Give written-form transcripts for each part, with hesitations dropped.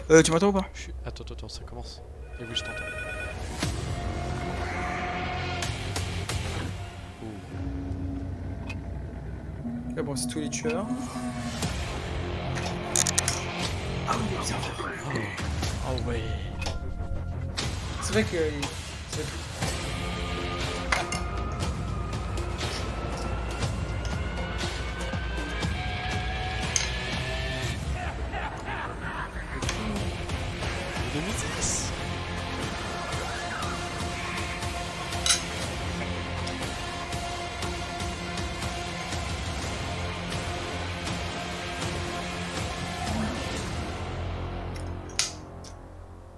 Tu m'entends ou pas? Attends, ça commence. Et oui, je t'entends. Là, bon, c'est tous les tueurs. Ah oui, l'observateur. Oh ouais. C'est vrai que. C'est vrai Le 2010.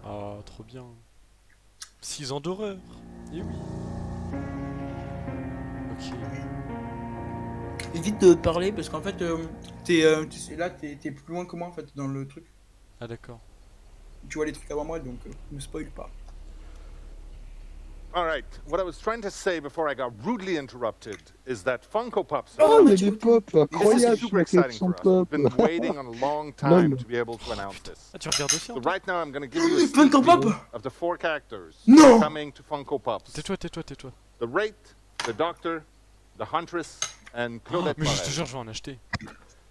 Ah, trop bien. 6 ans d'horreur. Eh oui. Ok. que- Évite de parler parce qu'en fait, là, t'es plus loin que moi en fait dans le truc. Ah d'accord. Tu vois les trucs avant moi donc me spoil pas. All right, what I was trying to say before I got rudely interrupted is that Funko Pops are Oh, Oh, il y a Mathieu, des pop, this is incroyable, super celui qui avec exciting son for us. We've pop. been waiting on a long time Lol. to be able to announce this. Ah, tu regardes aussi So Antoine? right now I'm going to give you a sneak Funko Pop. peek of the 4 characters Non. coming to Funko Pops. Tais-toi. The Wraith, the Doctor, the Huntress, and Claudette Mais je te Moret. jure, je vais en acheter.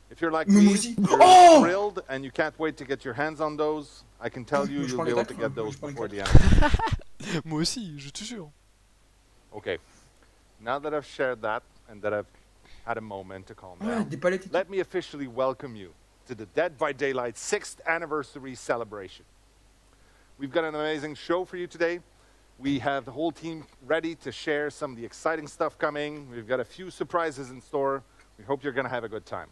If you're like Mais moi me, aussi. you're Oh. thrilled and you can't wait to get your hands on those, I can tell you Je you'll prends be les able to quatre, get those je prends les before the quatre. end. Moi aussi, je te jure. Okay, now that I've shared that and that I've had a moment to calm Ouais, down, des palettes et tout. let me officially welcome you to the Dead by Daylight 6th anniversary celebration. We've got an amazing show for you today. We have the whole team ready to share some of the exciting stuff coming. We've got a few surprises in store. We hope you're going to have a good time.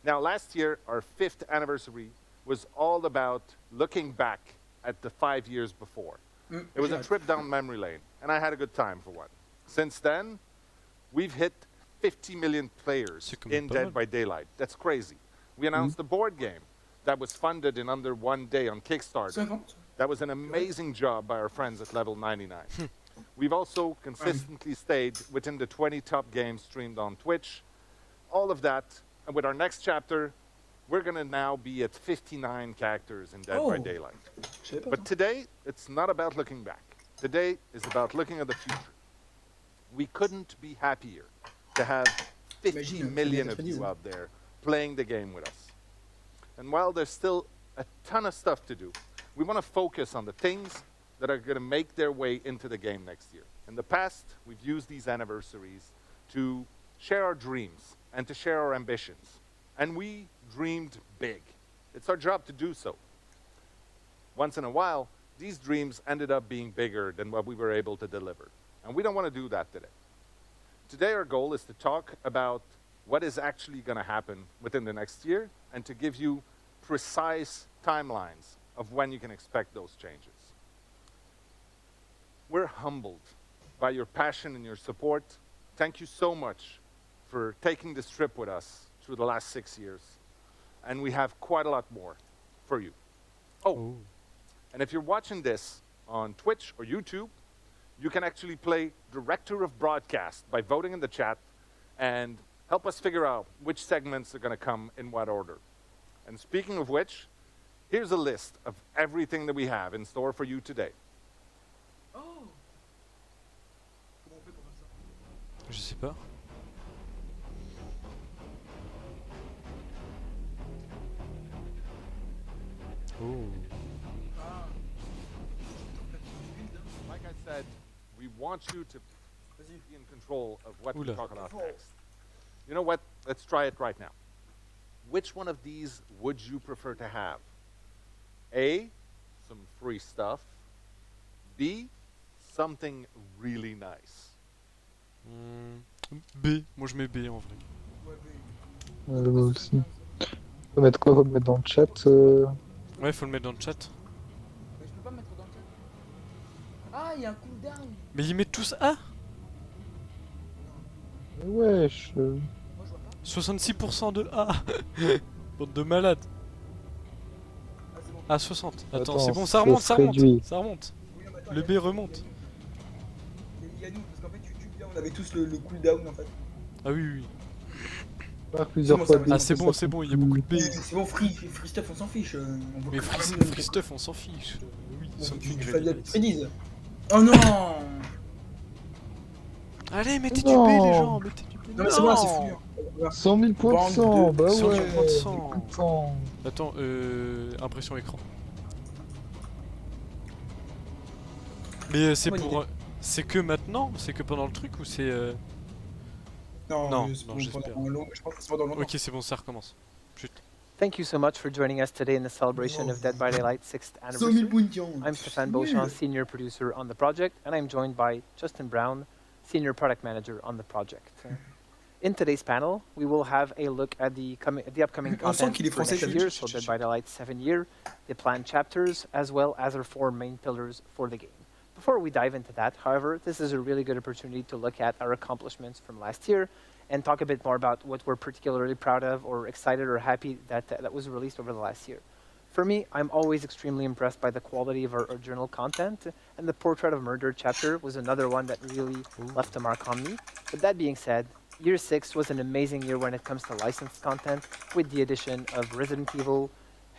Now, last year, our 5th anniversary was all about looking back at the 5 years before. It was a trip down memory lane, and I had a good time for one. Since then, we've hit 50 million players C'est quand in même pas Dead mal. by Daylight. That's crazy. We announced a board game that was funded in under 1 day on Kickstarter. 50. That was an amazing job by our friends at Level 99. We've also consistently stayed within the 20 top games streamed on Twitch. All of that, and with our next chapter, we're going to now be at 59 characters in Dead by Oh. Daylight. Je savais pas. But today, it's not about looking back. Today is about looking at the future. We couldn't be happier to have 50 Imagine, million of premier you Freddy's. out there playing the game with us. And while there's still a ton of stuff to do, we want to focus on the things that are going to make their way into the game next year. In the past, we've used these anniversaries to share our dreams and to share our ambitions. And we dreamed big. It's our job to do so. Once in a while, these dreams ended up being bigger than what we were able to deliver. And we don't want to do that today. Today, our goal is to talk about what is actually going to happen within the next year and to give you precise timelines of when you can expect those changes. We're humbled by your passion and your support. Thank you so much for taking this trip with us through the last 6 years. And we have quite a lot more for you. Oh, and if you're watching this on Twitch or YouTube, you can actually play Director of Broadcast by voting in the chat and help us figure out which segments are going to come in what order. And speaking of which, here's a list of everything that we have in store for you today. Oh. Comment on fait pour faire ça? Je sais pas. Oh. Like I said, we want you to Vas-y. be in control of what we Oula. talk about next. You know what? Let's try it right now. Which one of these would you prefer to have? A, some free stuff. B, something really nice. B. Moi je mets B en vrai. Ouais, mais. Moi aussi. Faut mettre quoi? Faut mettre dans le chat. Ouais, faut le mettre dans le chat. Mais je peux pas mettre dans le chat. Ah, il y a un cooldown. Mais ils mettent tous A. Wesh. Moi je vois pas. 66% de A. Bande de malades. Ah, c'est bon. Ah, 60. Attends, Attends, c'est bon, ça ça remonte, se ça remonte. réduit. Ça remonte. Oui, non, mais attends, Le il B y a- remonte. Il y a nous, parce qu'en fait, YouTube, là, on avait tous le cooldown en fait. Ah oui. Faire plusieurs bon, fois ça va. des Ah, c'est bon, il y a beaucoup de B. C'est bon, free stuff, on s'en fiche. On veut Mais que free, ça free stuff, on s'en fiche. Oui, on veut something du really Freddy nice. Freddy's. Oh non! Allez, mettez du B, les Non. gens, mettez du B. Non, mais c'est bon, là, c'est fini. Hein. 100 000 points de Bande sang, de bah 100 ouais, 000 points de 1000 sang. points de sang. Attends, impression écran. Mais c'est bonne pour... idée. C'est que maintenant? C'est que pendant le truc ou c'est... Non, Non, c'est non, bon, j'espère. je pense que c'est pas dans longtemps. Ok, c'est bon, ça recommence. Chut. Thank you so much for joining us today in the celebration of Dead by Daylight's 6th 100 000 anniversary. points de sang. I'm Stéphane Nul. Beauchamp, Senior Producer on the project, and I'm joined by Justin Brown, Senior Product Manager on the project. In today's panel, we will have a look at the upcoming On sent content qu'il est for français, next t'as year, vu? so Dead by Daylight's 7th year, the planned chapters, as well as our 4 main pillars for the game. Before we dive into that, however, this is a really good opportunity to look at our accomplishments from last year and talk a bit more about what we're particularly proud of or excited or happy that was released over the last year. For me, I'm always extremely impressed by the quality of our original content, and the Portrait of Murder chapter was another one that really left a mark on me. But that being said, Year 6 was an amazing year when it comes to licensed content, with the addition of Resident Evil,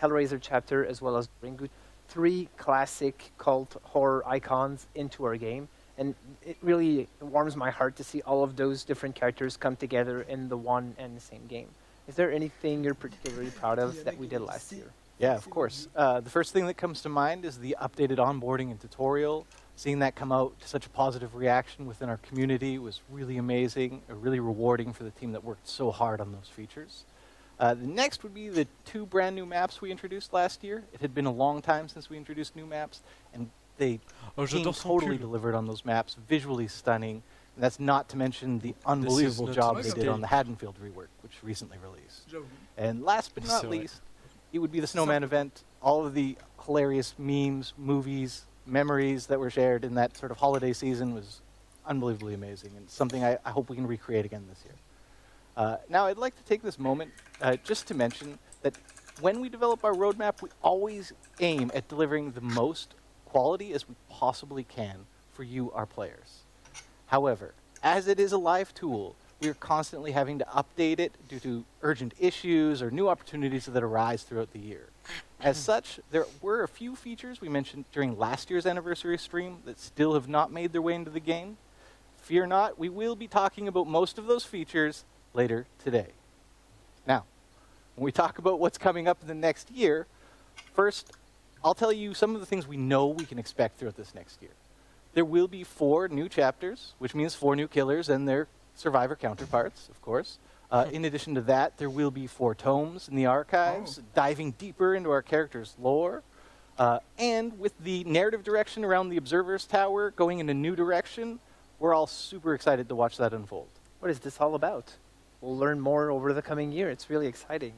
Hellraiser chapter, as well as Ringu, 3 classic cult horror icons into our game. And it really warms my heart to see all of those different characters come together in the one and the same game. Is there anything you're particularly proud of that we did last year? Yeah, of course. The first thing that comes to mind is the updated onboarding and tutorial. Seeing that come out to such a positive reaction within our community was really amazing, really rewarding for the team that worked so hard on those features. The next would be the 2 brand new maps we introduced last year. It had been a long time since we introduced new maps, and they Oh, team j'adore son totally pull. delivered on those maps, visually stunning. And that's not to mention the unbelievable not job a they did on the mistake. Haddonfield rework, which recently released. J'avoue. And last but not C'est vrai. least, it would be the Snowman event. All of the hilarious memes, movies, memories that were shared in that sort of holiday season was unbelievably amazing, and something I hope we can recreate again this year. Now, I'd like to take this moment just to mention that when we develop our roadmap, we always aim at delivering the most quality as we possibly can for you, our players. However, as it is a live tool, we are constantly having to update it due to urgent issues or new opportunities that arise throughout the year. As such, there were a few features we mentioned during last year's anniversary stream that still have not made their way into the game. Fear not, we will be talking about most of those features later today. Now, when we talk about what's coming up in the next year, first, I'll tell you some of the things we know we can expect throughout this next year. There will be 4 new chapters, which means 4 new killers and their survivor counterparts, of course. In addition to that, there will be 4 tomes in the archives, diving deeper into our characters' lore. And with the narrative direction around the Observer's Tower going in a new direction, we're all super excited to watch that unfold. What is this all about? We'll learn more over the coming year. It's really exciting.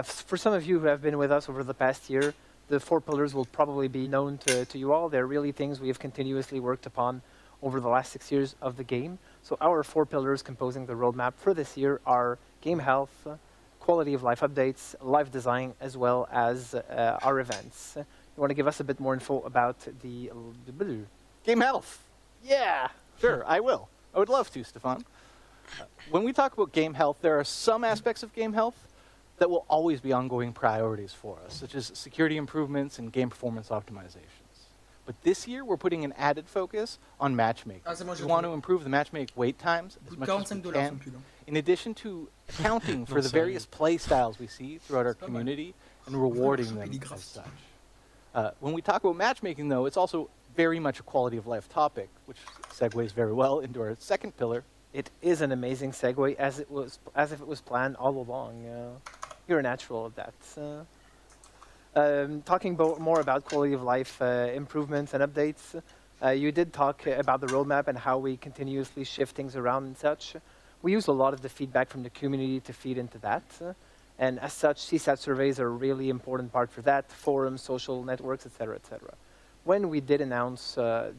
For some of you who have been with us over the past year, the 4 pillars will probably be known to you all. They're really things we have continuously worked upon over the last 6 years of the game. So our 4 pillars composing the roadmap for this year are game health, quality of life updates, live design, as well as our events. You want to give us a bit more info about the Game health. Yeah, sure, I will. I would love to, Stefan. When we talk about game health, there are some aspects of game health that will always be ongoing priorities for us, such as security improvements and game performance optimizations. But this year, we're putting an added focus on matchmaking. Ah, c'est bon, We j'ai want to trouvé. improve the matchmake wait times as Coûte much as we 45 $, can, son pull. Hein. in addition to accounting for Non, the sérieux. various play styles we see throughout our C'est pas mal. community and rewarding Franchement, them il est as grave. such. When we talk about matchmaking, though, it's also very much a quality of life topic, which segues very well into our second pillar. It is an amazing segue, as if it was planned all along. You're a natural at that. Talking more about quality of life improvements and updates, you did talk about the roadmap and how we continuously shift things around and such. We use a lot of the feedback from the community to feed into that. And as such, CSAT surveys are a really important part for that, forums, social networks, etc., etc. When we did announce the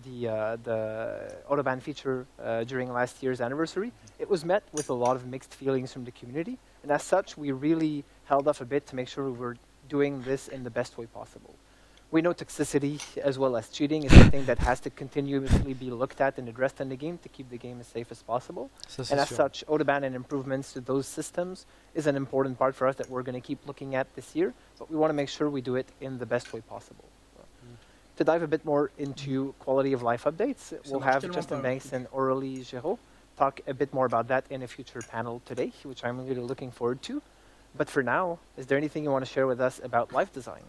Autobahn feature during last year's anniversary, it was met with a lot of mixed feelings from the community. And as such, we really held off a bit to make sure we were doing this in the best way possible. We know toxicity as well as cheating is something that has to continuously be looked at and addressed in the game to keep the game as safe as possible. Ça, c'est And as sûr. such, Autobahn and improvements to those systems is an important part for us that we're going to keep looking at this year, but we want to make sure we do it in the best way possible. To dive a bit more into quality of life updates, we'll marche have tellement Justin pas, Banks and Aurélie Géraud talk a bit more about that in a future panel today, which I'm really looking forward to. But for now, is there anything you want to share with us about life design?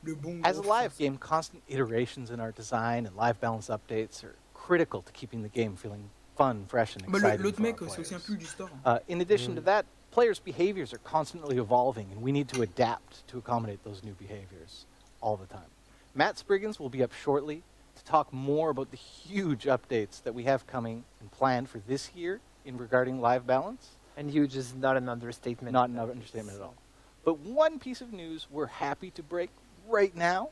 Le bon As a gros live français. game, constant iterations in our design and live balance updates are critical to keeping the game feeling fun, fresh, and Bah, exciting l'autre for our mec, c'est aussi un players. peu du store. Hein. In addition to that, players' behaviors are constantly evolving, and we need to adapt to accommodate those new behaviors all the time. Matt Spriggans will be up shortly to talk more about the huge updates that we have coming and planned for this year in regarding live balance. And huge is not an understatement. Not an understatement at all. But one piece of news we're happy to break right now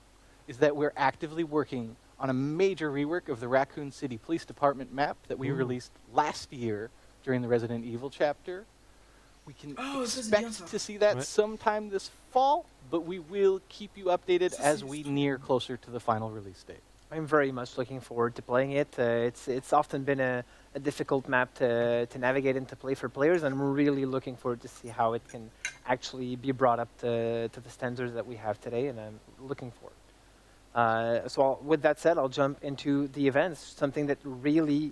is that we're actively working on a major rework of the Raccoon City Police Department map that we released last year during the Resident Evil chapter. We can Oh, ça, c'est bien, expect ça. to see that Ouais. sometime this fall, but we will keep you updated Ça, as c'est we trop near bien. closer to the final release date. I'm very much looking forward to playing it. It's often been a difficult map to navigate and to play for players, and I'm really looking forward to see how it can actually be brought up to the standards that we have today, and I'm looking forward. With that said, I'll jump into the events, something that really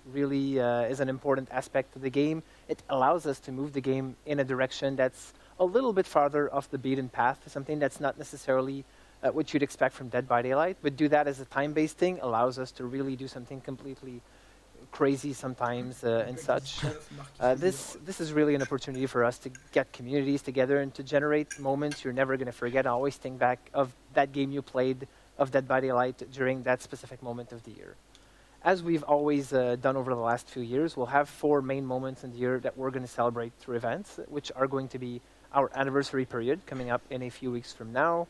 is an important aspect of the game. It allows us to move the game in a direction that's a little bit farther off the beaten path, something that's not necessarily what you'd expect from Dead by Daylight, but do that as a time-based thing allows us to really do something completely crazy sometimes and such. This is really an opportunity for us to get communities together and to generate moments you're never going to forget. Always think back of that game you played of Dead by Daylight during that specific moment of the year. As we've always done over the last few years, we'll have 4 main moments in the year that we're going to celebrate through events, which are going to be our anniversary period coming up in a few weeks from now,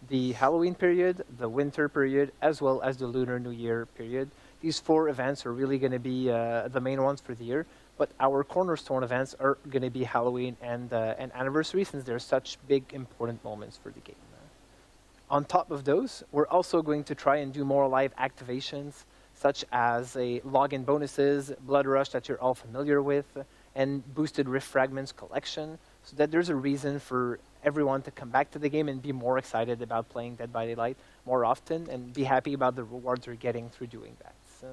the Halloween period, the winter period, as well as the Lunar New Year period. These 4 events are really going to be the main ones for the year, but our cornerstone events are going to be Halloween and anniversary, since they're such big, important moments for the game. On top of those, we're also going to try and do more live activations, such as a login bonuses, Blood Rush that you're all familiar with, and boosted Rift Fragments collection, so that there's a reason for everyone to come back to the game and be more excited about playing Dead by Daylight more often and be happy about the rewards they're getting through doing that. So,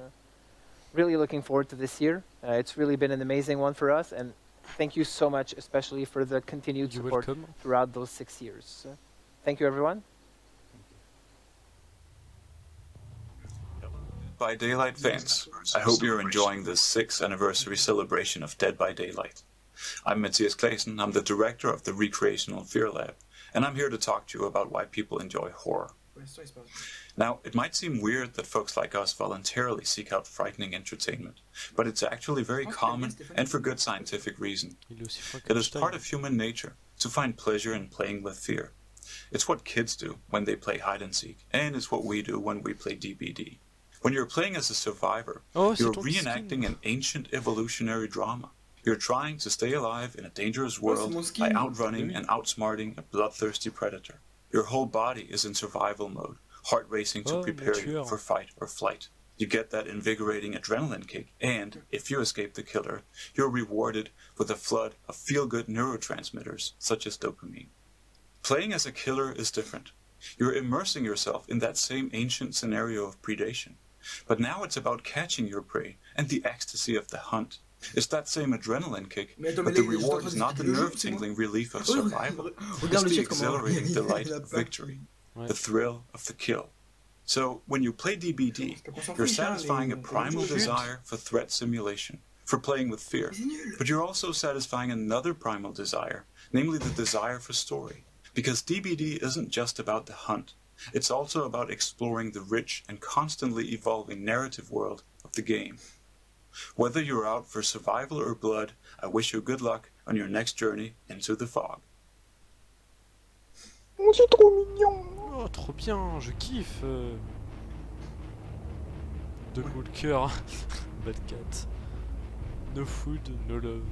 really looking forward to this year. It's really been an amazing one for us, and thank you so much, especially for the continued You're support welcome. throughout those 6 years. Thank you, everyone. By Daylight fans, I hope you're enjoying the 6th anniversary celebration of Dead by Daylight. I'm Matthias Claesen, I'm the director of the Recreational Fear Lab, and I'm here to talk to you about why people enjoy horror. Now, it might seem weird that folks like us voluntarily seek out frightening entertainment, but it's actually very common and for good scientific reason. Il est aussi fin It is qu'Einstein. part of human nature to find pleasure in playing with fear. It's what kids do when they play hide and seek, and it's what we do when we play DBD. When you're playing as a survivor, Oh, c'est you're ton reenacting skin. an ancient evolutionary drama. You're trying to stay alive in a dangerous world mon by skin. outrunning and outsmarting a bloodthirsty predator. Your whole body is in survival mode, heart racing to Oh, prepare le you tueur. for fight or flight. You get that invigorating adrenaline kick, and if you escape the killer, you're rewarded with a flood of feel-good neurotransmitters, such as dopamine. Playing as a killer is different. You're immersing yourself in that same ancient scenario of predation. But now it's about catching your prey and the ecstasy of the hunt. It's that same adrenaline kick, Mais attends, but mais the là, il est juste en reward train is de not the discuter le jeu, nerve-tingling relief of c'est moi. survival. Regarde It's le the chat comment exhilarating il delight a of pas- victory, Ouais. the thrill of the kill. So, when you play DBD, Parce qu'on s'en you're fiche, hein, satisfying a les- primal les jeux. desire for threat simulation, for playing with fear. Mais c'est nul. But you're also satisfying another primal desire, namely the desire for story. Because DBD isn't just about the hunt. It's also about exploring the rich and constantly evolving narrative world of the game. Whether you're out for survival or blood, I wish you good luck on your next journey into the fog. C'est trop mignon. Oh, trop bien, je kiffe. De mots le cœur. Bad cat. No food, no love.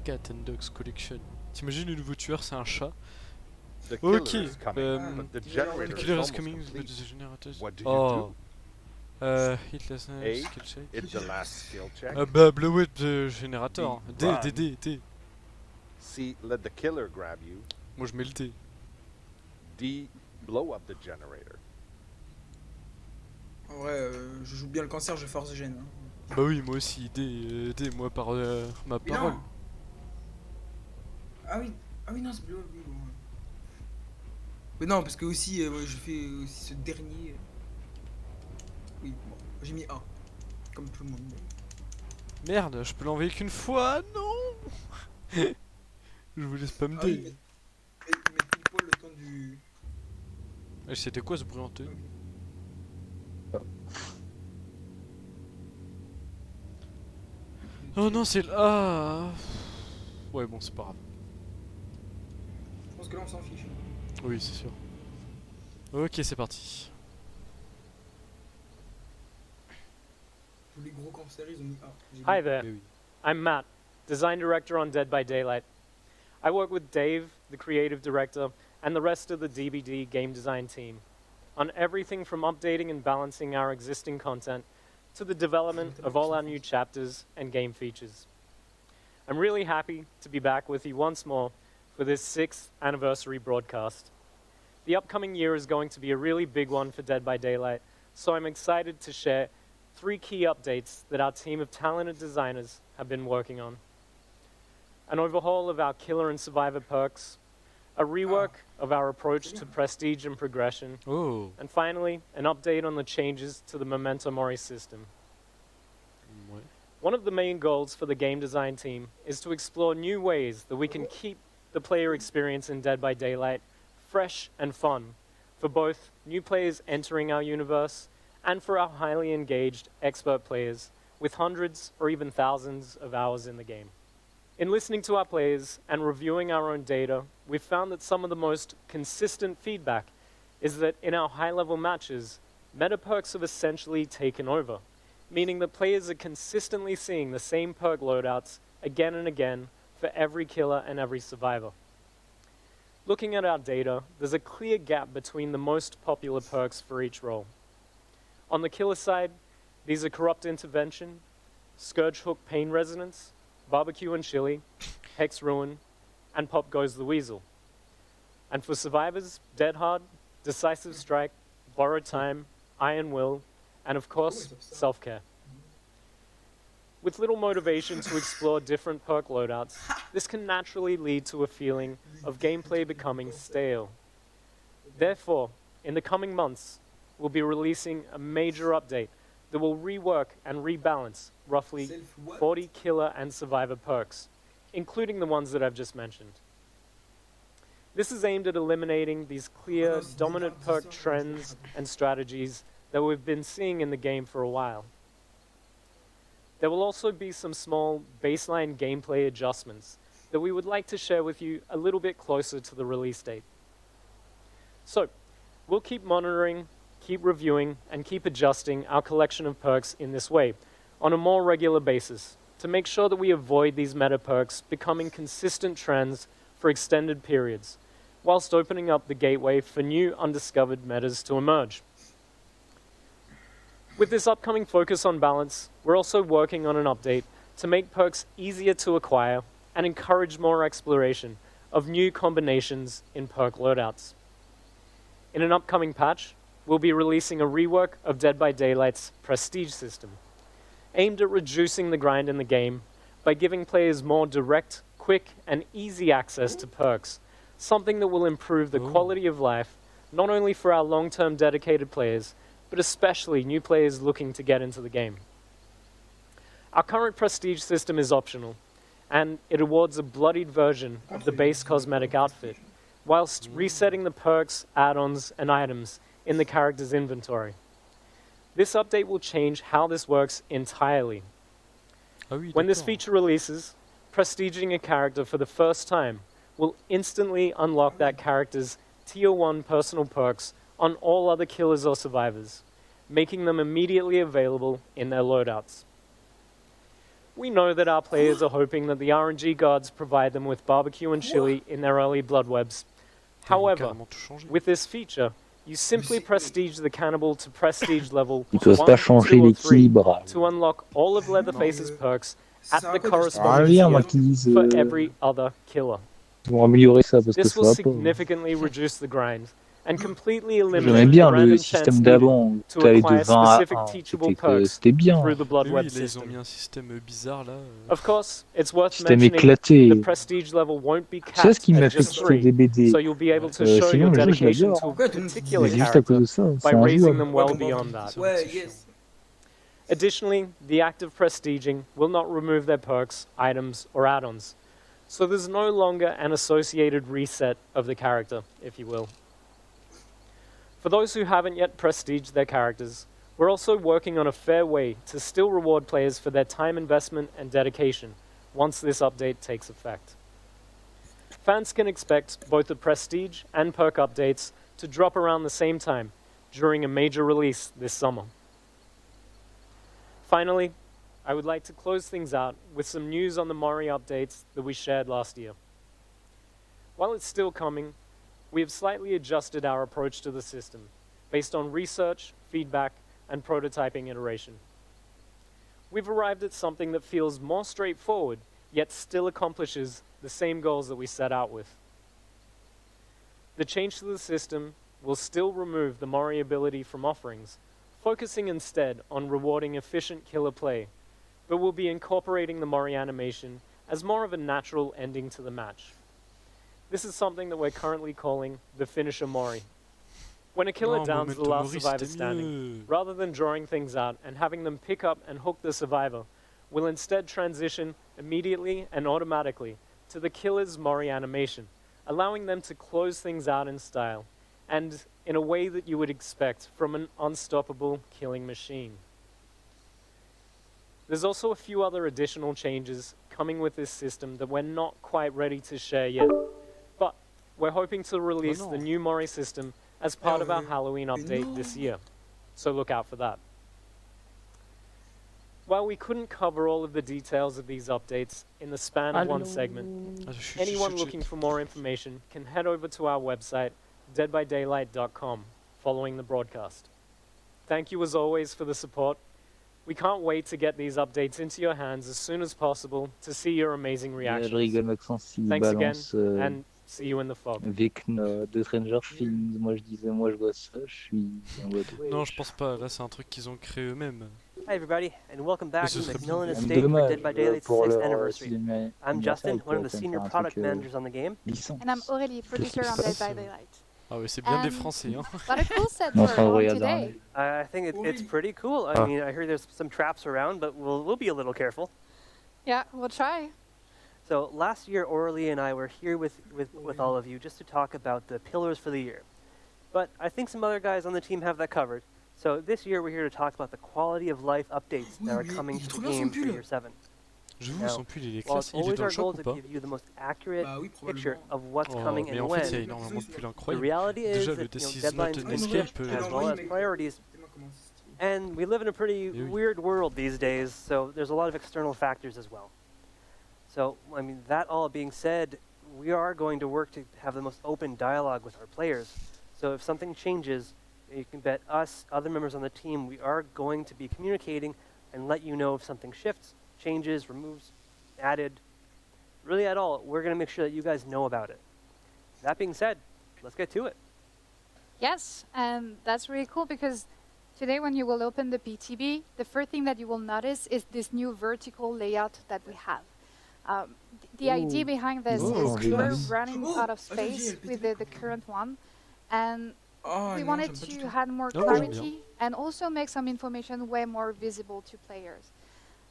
Cat and Dogs Collection. T'imagines le nouveau tueur, c'est un chat. The killer Ok. is coming, but the The generator is killer is almost coming, complete. but the generator is... What do you Oh. do? Hit last A, skill check. Hit the last skill check. Bah, blow up the generator. D, Bam. D, D, D. C, let the killer grab you. Moi je mets le D. D, blow up the generator. En vrai, je joue bien le cancer, je force gêne. Hein. Bah oui, moi aussi, D, moi par ma Mais parole. non. Ah oui, non, c'est bleu, oui, bon. Mais non, parce que aussi, je fais aussi ce dernier. Oui, bon, j'ai mis A. Comme tout le monde. Merde, je peux l'envoyer qu'une fois, non. Je vous laisse pas me Ah oui, D. mais pile poil le temps du. C'était quoi ce bruit honteux? Oh non, c'est le A. Ouais, bon, c'est pas grave. Je pense que là, on s'en fiche. Oui, c'est sûr. Ok, c'est parti. Tous les gros cancers, ils ont mis A. J'ai Hi mis- there. Mais oui. I'm Matt, design director on Dead by Daylight. I work with Dave, the creative director, and the rest of the DBD game design team on everything from updating and balancing our existing content to the development of all our new chapters and game features. I'm really happy to be back with you once more for this 6th anniversary broadcast. The upcoming year is going to be a really big one for Dead by Daylight, so I'm excited to share 3 key updates that our team of talented designers have been working on. An overhaul of our killer and survivor perks, a rework of our approach to prestige and progression, Oh. and finally, an update on the changes to the Memento Mori system. Ouais. One of the main goals for the game design team is to explore new ways that we can keep the player experience in Dead by Daylight fresh and fun for both new players entering our universe and for our highly engaged expert players with hundreds or even thousands of hours in the game. In listening to our players and reviewing our own data, we've found that some of the most consistent feedback is that in our high-level matches, meta perks have essentially taken over, meaning that players are consistently seeing the same perk loadouts again and again for every killer and every survivor. Looking at our data, there's a clear gap between the most popular perks for each role. On the killer side, these are Corrupt Intervention, Scourge Hook Pain Resonance, Barbecue and Chili, Hex Ruin, and Pop Goes the Weasel. And for survivors, Dead Hard, Decisive Strike, Borrowed Time, Iron Will, and of course, Self-Care. With little motivation to explore different perk loadouts, this can naturally lead to a feeling of gameplay becoming stale. Therefore, in the coming months, we'll be releasing a major update that will rework and rebalance roughly 40 killer and survivor perks, including the ones that I've just mentioned. This is aimed at eliminating these clear, dominant perk trends and strategies that we've been seeing in the game for a while. There will also be some small baseline gameplay adjustments that we would like to share with you a little bit closer to the release date. So, we'll keep monitoring, keep reviewing, and keep adjusting our collection of perks in this way on a more regular basis to make sure that we avoid these meta perks becoming consistent trends for extended periods, whilst opening up the gateway for new undiscovered metas to emerge. With this upcoming focus on balance, we're also working on an update to make perks easier to acquire and encourage more exploration of new combinations in perk loadouts. In an upcoming patch, we'll be releasing a rework of Dead by Daylight's prestige system, aimed at reducing the grind in the game by giving players more direct, quick, and easy access to perks, something that will improve the quality of life not only for our long-term dedicated players, but especially new players looking to get into the game. Our current prestige system is optional, and it awards a bloodied version of the base cosmetic outfit, whilst resetting the perks, add-ons, and items in the character's inventory. This update will change how this works entirely. Ah oui, When this d'accord. feature releases, prestiging a character for the first time will instantly unlock that character's Tier 1 personal perks on all other killers or survivors, making them immediately available in their loadouts. We know that our players are hoping that the RNG gods provide them with barbecue and chili in their early blood webs. Ils vont However, carrément tout changer. with this feature, you simply prestige the cannibal to prestige level Ils peuvent 1, pas changer 2, or 3 l'équilibre. to unlock all of Leatherface's perks Ça at sert à the quoi de Ah corresponding bien, moi tier qui disent for every other killer. ils vont améliorer ça parce que This ça will va pas. significantly reduce the grind and completely J'aimais eliminate the bien le random système chance needed d'avant où to t'allais de acquire 20 à specific 1. teachable perks C'était bien. through the blood Mais web oui, là, ils ont system. mis un système bizarre là. Of course, it's worth Système mentioning éclaté. the prestige level won't be Tu sais ce capped qui m'a at fait just kiffer 3, des BD so you'll be able to show sinon your le jeu je dedication l'adore. to a Pourquoi tout le monde dit particular C'est juste à cause character de ça. by C'est raising injouable. them well Ouais, bon, beyond that. Ouais, yes. Additionally, the act of prestiging will not remove their perks, items, or add-ons. So there's no longer an associated reset of the character, if you will. For those who haven't yet prestiged their characters, we're also working on a fair way to still reward players for their time investment and dedication once this update takes effect. Fans can expect both the prestige and perk updates to drop around the same time during a major release this summer. Finally, I would like to close things out with some news on the Mori updates that we shared last year. While it's still coming, we have slightly adjusted our approach to the system based on research, feedback, and prototyping iteration. We've arrived at something that feels more straightforward, yet still accomplishes the same goals that we set out with. The change to the system will still remove the Mori ability from offerings, focusing instead on rewarding efficient killer play, but will be incorporating the Mori animation as more of a natural ending to the match. This is something that we're currently calling the finisher Mori. When a killer Non, downs the Memento last Mori, survivor c'était standing, mieux. rather than drawing things out and having them pick up and hook the survivor, we'll instead transition immediately and automatically to the killer's Mori animation, allowing them to close things out in style, and in a way that you would expect from an unstoppable killing machine. There's also a few other additional changes coming with this system that we're not quite ready to share yet, but we're hoping to release the new Mori system as part of our Halloween update this year, so look out for that. While we couldn't cover all of the details of these updates in the span of one segment, Ah, chut, anyone chut, looking chut. for more information can head over to our website, deadbydaylight.com, following the broadcast. Thank you as always for the support. We can't wait to get these updates into your hands as soon as possible to see your amazing Je reactions. rigole Maxence s'il Thanks again, balance and see you in the fog. Vecna de Stranger Things. Moi je disais, moi je vois ça, je suis en mode. Non, je pense pas. Là, c'est un truc qu'ils ont créé eux-mêmes. Hi, everybody, and welcome back ce to serait Macmillan bien. Estate for Dommage Dead by Daylight's pour 6th leur anniversary. cinéma- I'm anniversaire, Justin, ils one of the pourraient senior faire un product truc, managers on the game. licence. And I'm Aurélie, producer on Dead by Daylight. Ah ouais, c'est bien des Um, Français, hein. Got a cool set Non, for enfin, on regarde, today. I think it's pretty cool. I Ah. mean, I hear there's some traps around, but we'll be a little careful. Yeah, we'll try. So last year, Aurélie and I were here with all of you just to talk about the pillars for the year. But I think some other guys on the team have that covered. So this year, we're here to talk about the quality of life updates that are Oui, mais coming il est to trop the bien, son game for pull. year 7. Je vous, Now, son pull, il est While classe. it's Il est always dans our le goal shop ou to pas? give you the most accurate Bah oui, picture probablement. of what's Oh, coming mais and en fait, il y a when, énormément de pulls the incroyables. reality is Déjà, that le This is not deadlines an can escape. shift as well as priorities. Tellement comment c'est stylé. And we live in a pretty oui. weird world these days, so there's a lot of external factors as well. So, I mean, that all being said, we are going to work to have the most open dialogue with our players. So if something changes, you can bet us, other members on the team, we are going to be communicating and let you know if something shifts, changes, removes, added, really at all. We're going to make sure that you guys know about it. That being said, let's get to it. Yes, and that's really cool because today when you will open the PTB, the first thing that you will notice is this new vertical layout that we have. The idea behind this Oh, is we're nice. running Oh, out of attends, space j'ai with the current one, and Oh, we non, wanted j'aime pas du to tout. add more Oh, j'aime bien. clarity and also make some information way more visible to players.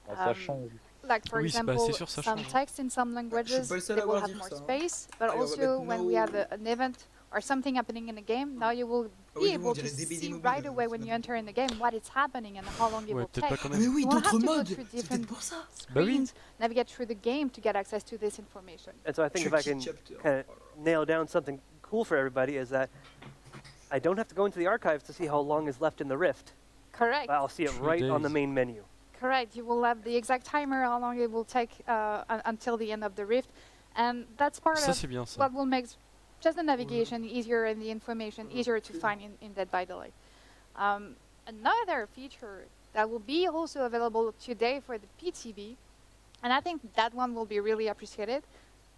Ah, ça Um, change. Like for Oui, c'est pas- example, c'est sûr, ça some change, hein. text in some languages, pas le seul they à will avoir have dire more ça, hein. space, but Allez, on va also mettre when we have an event or something happening in the game, now you will Ah be oui, able on to dirait des BD see mobiles, right away c'est when you n'importe enter in the game what is happening and how long it Ouais, will peut-être take. pas quand Ah même. mais oui, You won't d'autres have to go modes. through C'est different peut-être pour ça. Bah oui. screens, navigate through the game to get access to this information. And so I think if I Chucky can chapter. kind of nail down something cool for everybody is that I don't have to go into the archives to see how long is left in the rift. Correct. I'll see it 3 right on the days. main menu. Correct. You will have the exact timer, how long it will take until the end of the rift. And that's part Ça of c'est bien ça. what will make just the navigation easier and the information easier to find in Dead by Daylight. Another feature that will be also available today for the PTB, and I think that one will be really appreciated.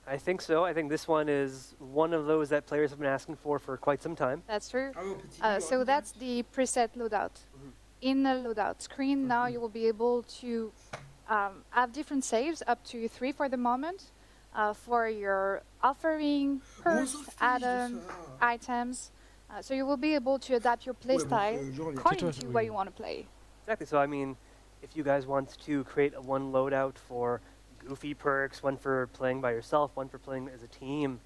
I think so. I think this one is one of those that players have been asking for quite some time. That's true. Ah ouais, petit So that's the preset loadout. In the loadout screen now, you will be able to have different saves, up to 3 for the moment, for your offering, perks, add-on, items. So you will be able to adapt your playstyle according to what you want to play. Exactly. So I mean, if you guys want to create one loadout for goofy perks, one for playing by yourself, one for playing as a team,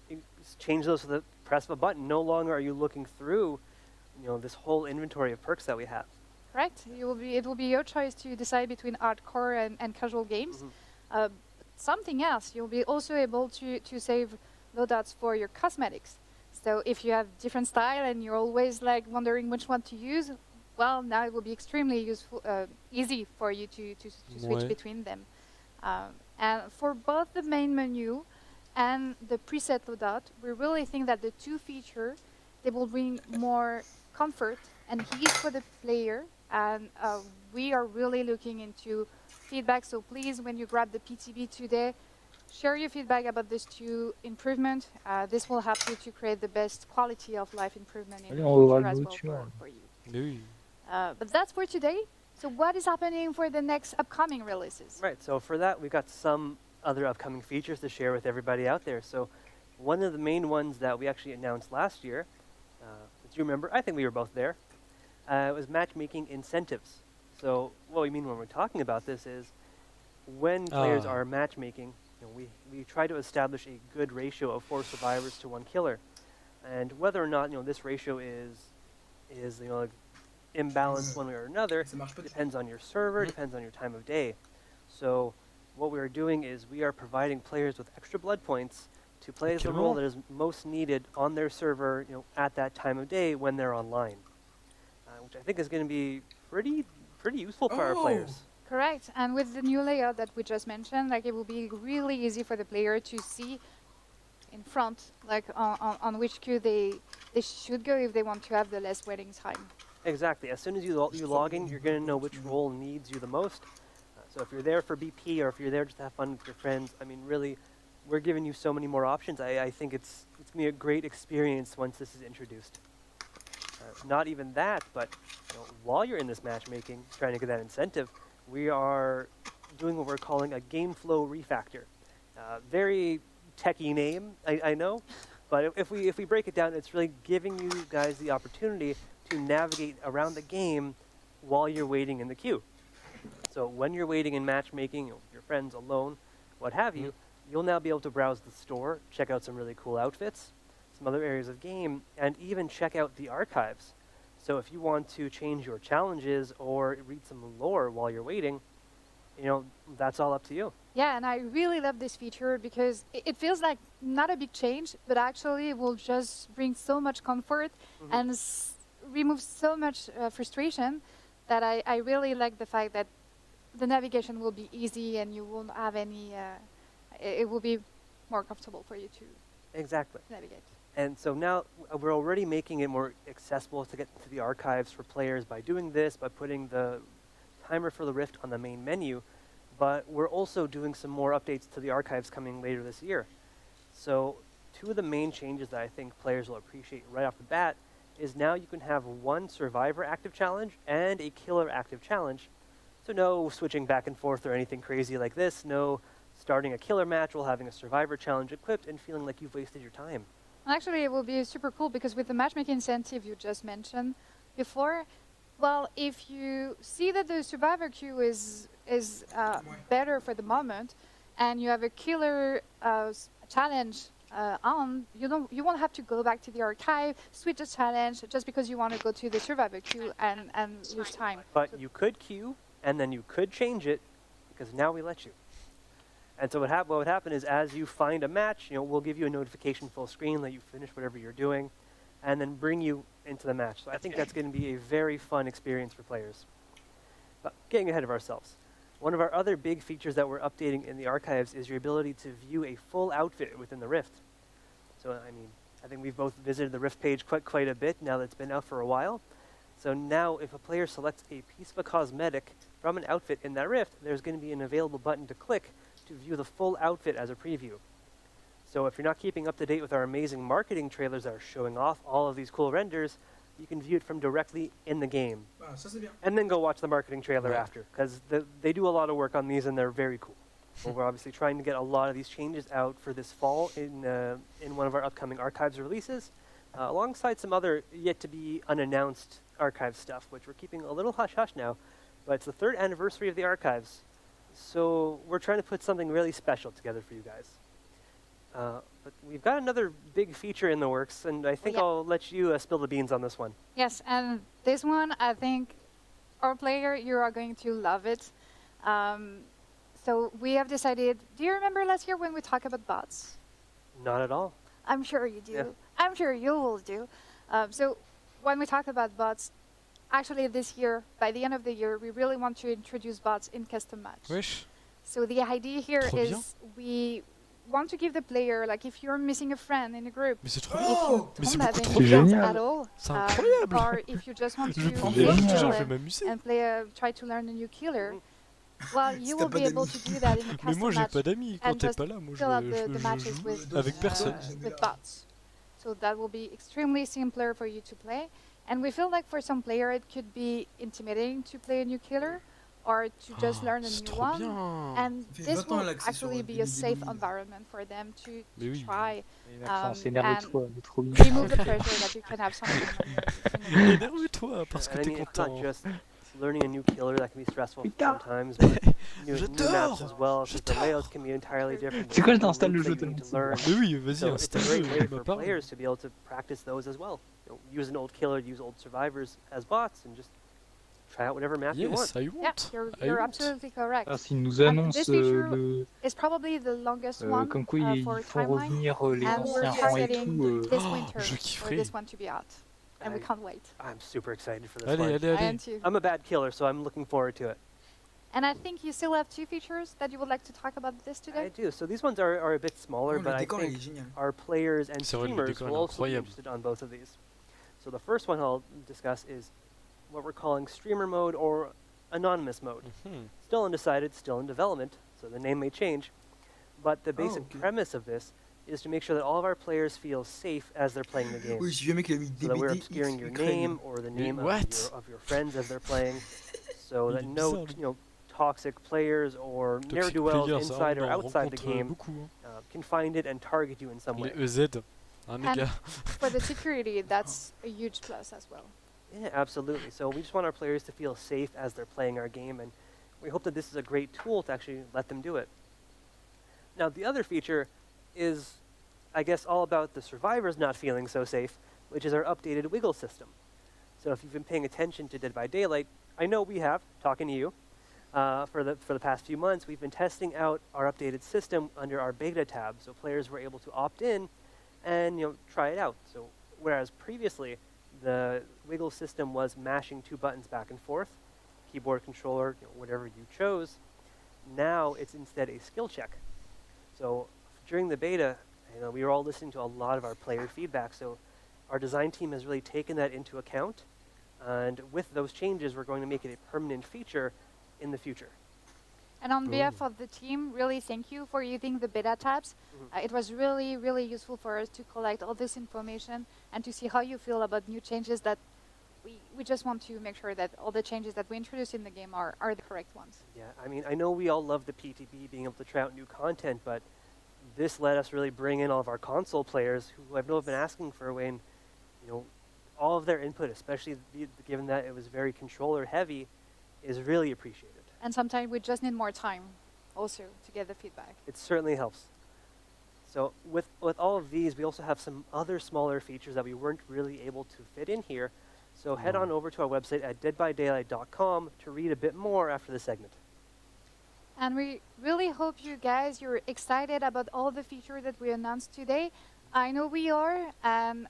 you just change those with the press of a button. No longer are you looking through, this whole inventory of perks that we have. Correct. It will be your choice to decide between hardcore and casual games. Something else, you'll be also able to save loadouts for your cosmetics. So if you have different style and you're always like wondering which one to use, well, now it will be extremely useful, easy for you to switch between them. And for both the main menu and the preset loadout, we really think that the two features, they will bring more comfort and ease for the player. And we are really looking into feedback. So please, when you grab the PTB today, share your feedback about these two improvements. This will help you to create the best quality of life improvement in the future as well for you. Oui. But that's for today. So what is happening for the next upcoming releases? Right. So for that, we've got some other upcoming features to share with everybody out there. So one of the main ones that we actually announced last year, if you remember, I think we were both there, was matchmaking incentives. So what we mean when we're talking about this is when players are matchmaking, we try to establish a good ratio of 4 survivors to 1 killer. And whether or not this ratio is imbalanced one way or another depends on your server, depends on your time of day. So what we are doing is we are providing players with extra blood points to play as the role that is most needed on their server, at that time of day when they're online, which I think is going to be pretty useful for our players. Correct. And with the new layout that we just mentioned, like it will be really easy for the player to see in front, like on which queue they should go if they want to have the less waiting time. Exactly. As soon as you log in, you're going to know which role needs you the most. So if you're there for BP or if you're there just to have fun with your friends, I mean, really, we're giving you so many more options. I think it's going to be a great experience once this is introduced. Not even that, but while you're in this matchmaking, trying to get that incentive, we are doing what we're calling a game flow refactor. Very techie name, I know, but if we break it down, it's really giving you guys the opportunity to navigate around the game while you're waiting in the queue. So when you're waiting in matchmaking, your friends alone, what have you, you'll now be able to browse the store, check out some really cool outfits, some other areas of game, and even check out the archives. So if you want to change your challenges or read some lore while you're waiting, that's all up to you. Yeah, and I really love this feature because it feels like not a big change, but actually it will just bring so much comfort and remove so much frustration that I really like the fact that the navigation will be easy and you won't have any, it will be more comfortable for you to navigate. And so now we're already making it more accessible to get to the archives for players by doing this, by putting the timer for the Rift on the main menu, but we're also doing some more updates to the archives coming later this year. So 2 of the main changes that I think players will appreciate right off the bat is now you can have 1 survivor active challenge and a killer active challenge. So no switching back and forth or anything crazy like this, no starting a killer match while having a survivor challenge equipped and feeling like you've wasted your time. Actually, it will be super cool because with the matchmaking incentive you just mentioned before, well, if you see that the survivor queue is better for the moment, and you have a killer challenge on, you won't have to go back to the archive, switch the challenge just because you want to go to the survivor queue and lose time. But you could queue, and then you could change it because now we let you. And so what would happen is as you find a match, we'll give you a notification full screen that you finished whatever you're doing, and then bring you into the match. So I think that's going to be a very fun experience for players. But getting ahead of ourselves. One of our other big features that we're updating in the archives is your ability to view a full outfit within the Rift. So, I mean, I think we've both visited the Rift page quite a bit now that it's been out for a while. So now if a player selects a piece of a cosmetic from an outfit in that Rift, there's going to be an available button to click to view the full outfit as a preview. So if you're not keeping up to date with our amazing marketing trailers that are showing off all of these cool renders, you can view it from directly in the game. Ah, ça c'est bien. And then go watch the marketing trailer Right. after, because they do a lot of work on these and they're very cool. Well, we're obviously trying to get a lot of these changes out for this fall in one of our upcoming archives releases, alongside some other yet-to-be unannounced archive stuff, which we're keeping a little hush-hush now, but it's the 3rd anniversary of the archives, so we're trying to put something really special together for you guys. But we've got another big feature in the works, and I think Yeah. I'll let you spill the beans on this one. Yes, and this one, I think, our player, you are going to love it. So we have decided, do you remember last year when we talked about bots? Not at all. I'm sure you do. Yeah. I'm sure you will do. So when we talk about bots, actually this year, by the end of the year, we really want to introduce bots in custom match. Wesh. So the idea here Trop bien. is we want to give the player, like if you're missing a friend in a group, Mais c'est trop if bien. you Mais c'est don't have beaucoup any trop bien. friends Génial. at all, C'est incroyable. or if you just want to Je vais prendre Génial. des play gens, je killer vais m'amuser. and try to learn a new killer, well, you Si will t'as pas be able d'amis. to do that in a Mais custom moi j'ai match pas d'amis quand and t'es just pas là. Moi fill out je the matches joue with, avec personne. with bots. So that will be extremely simpler for you to play. And we feel like for some player it could be intimidating to play a new killer or to just Ah, learn a c'est new trop one. bien. And Ça fait this 20 ans, will là, que c'est actually sur be des a safe vidéos. environment for them to Mais oui. try Maxence, and énerve-toi, il est trop bien. remove the pressure that you can have sometimes when you're in a match. Énerve-toi parce que And I t'es mean, it's not content. just learning a new killer that can be stressful Putain. sometimes, but new maps J'adore. as well, since the layouts can be entirely different. C'est quoi, je There's new t'installe le loops jeu that you need tellement to learn. Mais oui, vas-y, So it's a installe-le, great way il for m'a parlé. players to be able to practice those as well. Use an old killer, use old survivors as bots, and just try out whatever map you want. Yes, I Yeah, want. I you're want. absolutely correct. Ah, s'il nous And annonce this feature le, It's probably the longest one comme quoi for ils font timeline, revenir les and we're anciens rangs et targeting tout. this Oh, winter je for kifferais. this one to be out, and we I- can't wait. I'm super excited for this Allez, one. allez, I allez. am too. I'm a bad killer, so I'm looking forward to it. And I think you still have 2 features that you would like to talk about this I today. do. So these ones are a bit smaller, Oh, but le I décor, il est think génial. our players and C'est vrai, le streamers décor will est also be incroyable. interested on both of these. So the first one I'll discuss is what we're calling streamer mode or anonymous mode. Mhm. Still undecided, still in development, so the name may change. But the basic okay. premise of this is to make sure that all of our players feel safe as they're playing the game. Oui, j'ai vu un mec qui a mis So that we're DBD obscuring your Ukraine. name or the name what? of your friends as they're playing, so Il that est no bizarre, lui. toxic players or Toxic ne'er-do-wells players, ça, inside on or en outside the rencontre game beaucoup, hein. can find it and target you in some way. Les EZ, hein, les And gars. for the security, that's a huge plus as well. Yeah, absolutely. So we just want our players to feel safe as they're playing our game, and we hope that this is a great tool to actually let them do it. Now, the other feature is, I guess, all about the survivors not feeling so safe, which is our updated wiggle system. So if you've been paying attention to Dead by Daylight, I know we have, talking to you, for the past few months, we've been testing out our updated system under our beta tab, so players were able to opt in and try it out. So whereas previously the wiggle system was mashing 2 buttons back and forth, keyboard controller, whatever you chose, now it's instead a skill check. So during the beta, we were all listening to a lot of our player feedback, so our design team has really taken that into account, and with those changes, we're going to make it a permanent feature in the future. And on behalf of the team, really thank you for using the beta tabs. It was really, really useful for us to collect all this information and to see how you feel about new changes that we just want to make sure that all the changes that we introduce in the game are the correct ones. Yeah, I mean, I know we all love the PTB, being able to try out new content, but this let us really bring in all of our console players who have been asking for a way, and all of their input, especially given that it was very controller heavy, is really appreciated. And sometimes we just need more time also to get the feedback. It certainly helps. So with all of these, we also have some other smaller features that we weren't really able to fit in here. So head on over to our website at deadbydaylight.com to read a bit more after the segment. And we really hope you're excited about all the features that we announced today. I know we are, and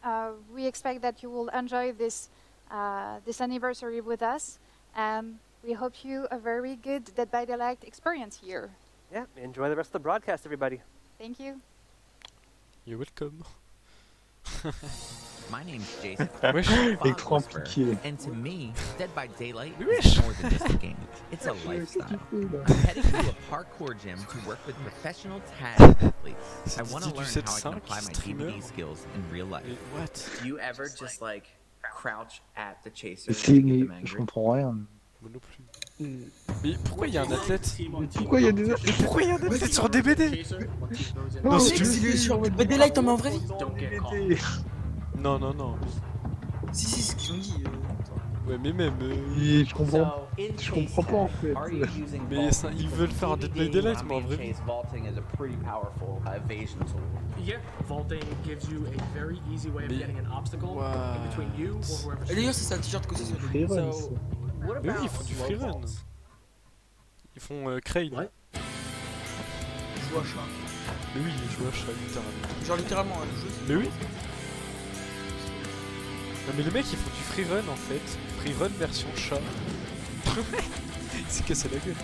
we expect that you will enjoy this anniversary with us. And We hope you a very good Dead by Daylight experience here. Yeah, enjoy the rest of the broadcast, everybody. Thank you. You're welcome. My name's Jason. Wesh. Fog Whisperer, and to me, Dead by Daylight is more than just a game. It's a lifestyle. I'm heading to a parkour gym to work with professional tag athletes. I want to learn how I can apply my DVD skills in real life. What? Do you ever just like crouch at the chaser Si, and mais get them je angry? comprends rien. Moi non plus. Mais pourquoi il y a un athlète? Pourquoi il y a des athlètes? Pourquoi il y a un athlète sur DBD? Non, si mec, tu- c'est sur Dead by Daylight, mais en vrai. Non, non, non. Si, c'est ce qu'ils ont dit. Ouais, mais même. Je comprends pas en fait. Mais ça, ils veulent faire un Dead by Daylight, mais en vrai. Vaulting is a pretty powerful evasion tool. Yeah, vaulting gives you a very easy way of getting an obstacle in between you or whoever's. Et d'ailleurs, c'est ça le t-shirt que c'est sur le Freerun, So, ça. what Mais oui, about ils font du slow freerun. vaults? Ils font Crane. Ouais. joue à chat. Mais oui, ils jouent à chat, littéralement. Genre littéralement, hein, le jeu. Mais oui. Non, mais les mecs, ils font du freerun en fait. Freerun version chat. Il s'est cassé la gueule.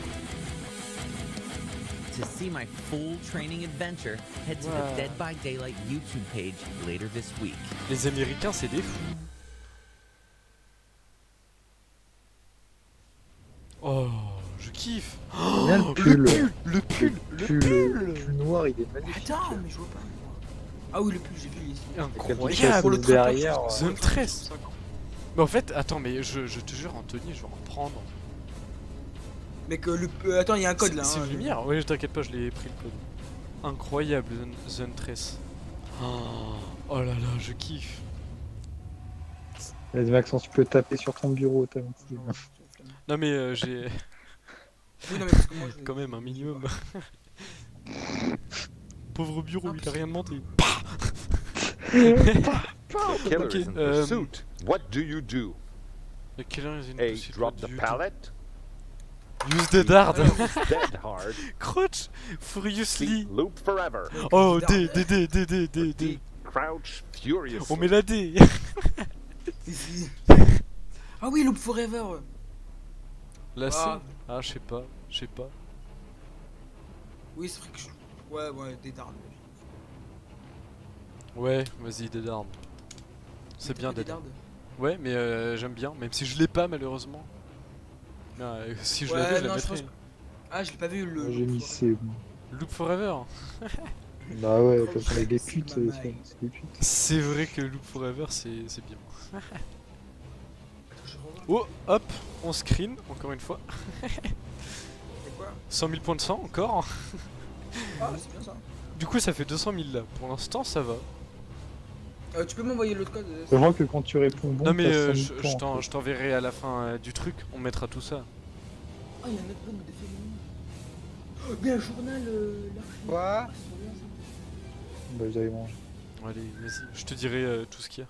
To see my full training adventure, head to Wow. the Dead by Daylight YouTube page later this week. Les Américains, c'est des fous. Oh, je kiffe. Bien Oh, le pull. le pull, Le pull noir, il est magnifique. Attends, mais je vois pas. Ah oui, le pull, j'ai vu ici. Incroyable. Pour le derrière. Zone 13. Mais en fait, attends, mais je te jure, Anthony, je vais en prendre. Mec, attends, il y a un code là. C'est hein, une lumière. Ouais, t'inquiète pas, je l'ai pris le code. Incroyable, Zone 13. Oh là là, je kiffe. Vas-y Maxence, tu peux taper sur ton bureau. Non mais j'ai Oui, non, mais parce que moi, je... quand même un minimum. Pauvre bureau, il a rien demandé. Killer Ok, is in pursuit. What do you do? The killer is in A. pursuit. Drop What the do you pallet. do? Use the dart. Use dead hard. Crouch C. furiously. Loop forever. Oh, D. Crouch furiously. On met la D. Ici. Ah oui, Loop Forever. La C. Ah. Ah, je sais pas. Oui, c'est vrai que je... Ouais, des dards. Ouais, vas-y, Dead Hard. C'est bien des Dead Hard. dards. Ouais, mais j'aime bien, même si je l'ai pas malheureusement. Non, si je Ouais, l'avais, je la non, je mettrais. Ah, je l'ai pas vu le... Moi, j'ai mis C. Loop Forever. Bah ouais, parce qu'on est des putes, c'est des putes. C'est vrai que Loop Forever, c'est bien. Oh, hop, on screen, encore une fois. C'est quoi 100 000 points de sang, encore. Ah, c'est bien ça. Du coup, ça fait 200 000 là. Pour l'instant, ça va. Tu peux m'envoyer l'autre code Je vois que quand tu réponds bon, Non, mais t'as 100 000 points, en fait. je t'enverrai à la fin du truc. On mettra tout ça. Ah, il y a un autre code de féminin. Oh, bien, journal, l'archi. Quoi? Bah j'allais manger. Allez, vas-y. Je te dirai tout ce qu'il y a.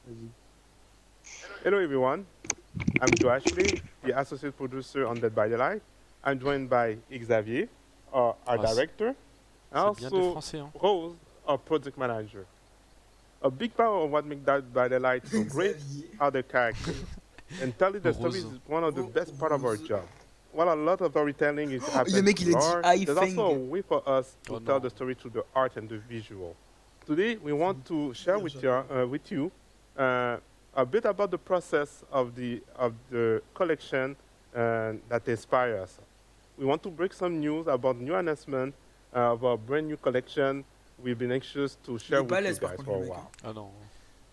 Vas-y. Hello everyone, I'm Josh Lee, the associate producer on Dead by Daylight. I'm joined by Xavier, our director, and C'est bien des also Français, hein. Rose, our project manager. A big part of what makes Dead by Daylight so great are the characters. And telling the story is one of the best part of our job. While a lot of storytelling is happening mec, il a dit art, I there's also a think. way for us to Oh, tell no. the story through the art and the visual. Today, we want to share with you a bit about the process of the collection that inspires us. We want to break some news about new announcement of our brand new collection. We've been anxious to share with you guys for a while. Ah non.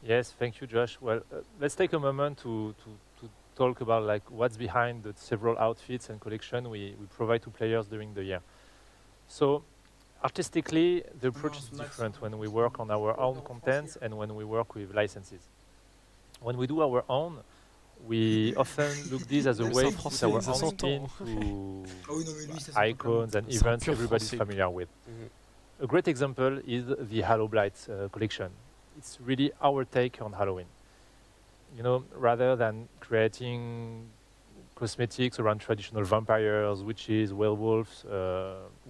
Yes, thank you, Josh. Well, let's take a moment to talk about like what's behind the several outfits and collection we provide to players during the year. So, artistically, the approach is different when we work on our own contents and when we work with licenses. When we do our own, we often look this as a way to put our own spin to icons and events everybody's familiar with. A great example is the Halo Blight collection. It's really our take on Halloween. You know, rather than creating cosmetics around traditional vampires, witches, werewolves,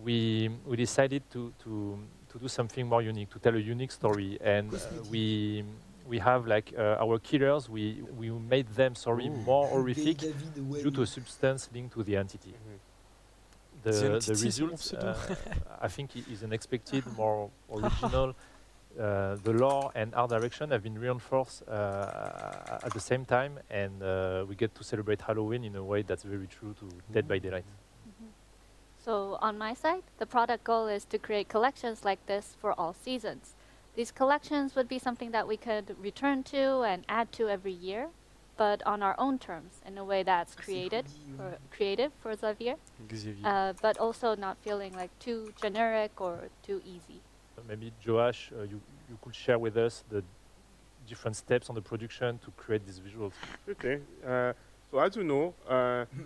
we decided to do something more unique, to tell a unique story, and we we have like our killers. We made them more horrific due to a substance linked to the entity. The result, I think, is unexpected, more original. The lore and art direction have been reinforced at the same time, and we get to celebrate Halloween in a way that's very true to Dead by Daylight. So on my side, the product goal is to create collections like this for all seasons. These collections would be something that we could return to and add to every year, but on our own terms, in a way that's creative for Xavier, but also not feeling like too generic or too easy. Maybe Joash, you could share with us the different steps on the production to create these visuals. Okay. So as you know,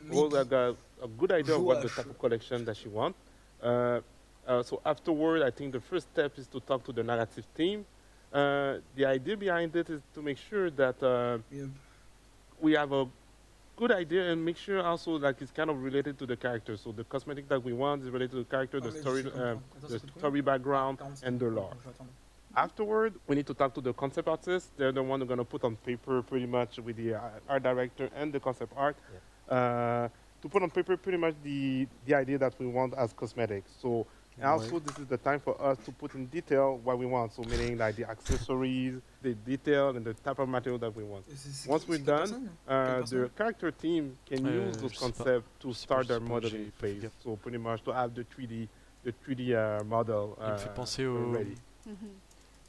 Rose got a good idea of what the type of collection that she wants. So afterward, I think the first step is to talk to the narrative team. The idea behind it is to make sure that we have a good idea and make sure also like it's kind of related to the character. So the cosmetic that we want is related to the character, the story background, and the lore. Afterward, we need to talk to the concept artists. They're the one who are going to put on paper pretty much with the art director and the concept art to put on paper pretty much the idea that we want as cosmetics. So also this is the time for us to put in detail what we want. So meaning like the accessories, the detail, and the type of material that we want. Once we're done, the character team can use those concepts to start their modeling phase. So pretty much to have the 3D model ready.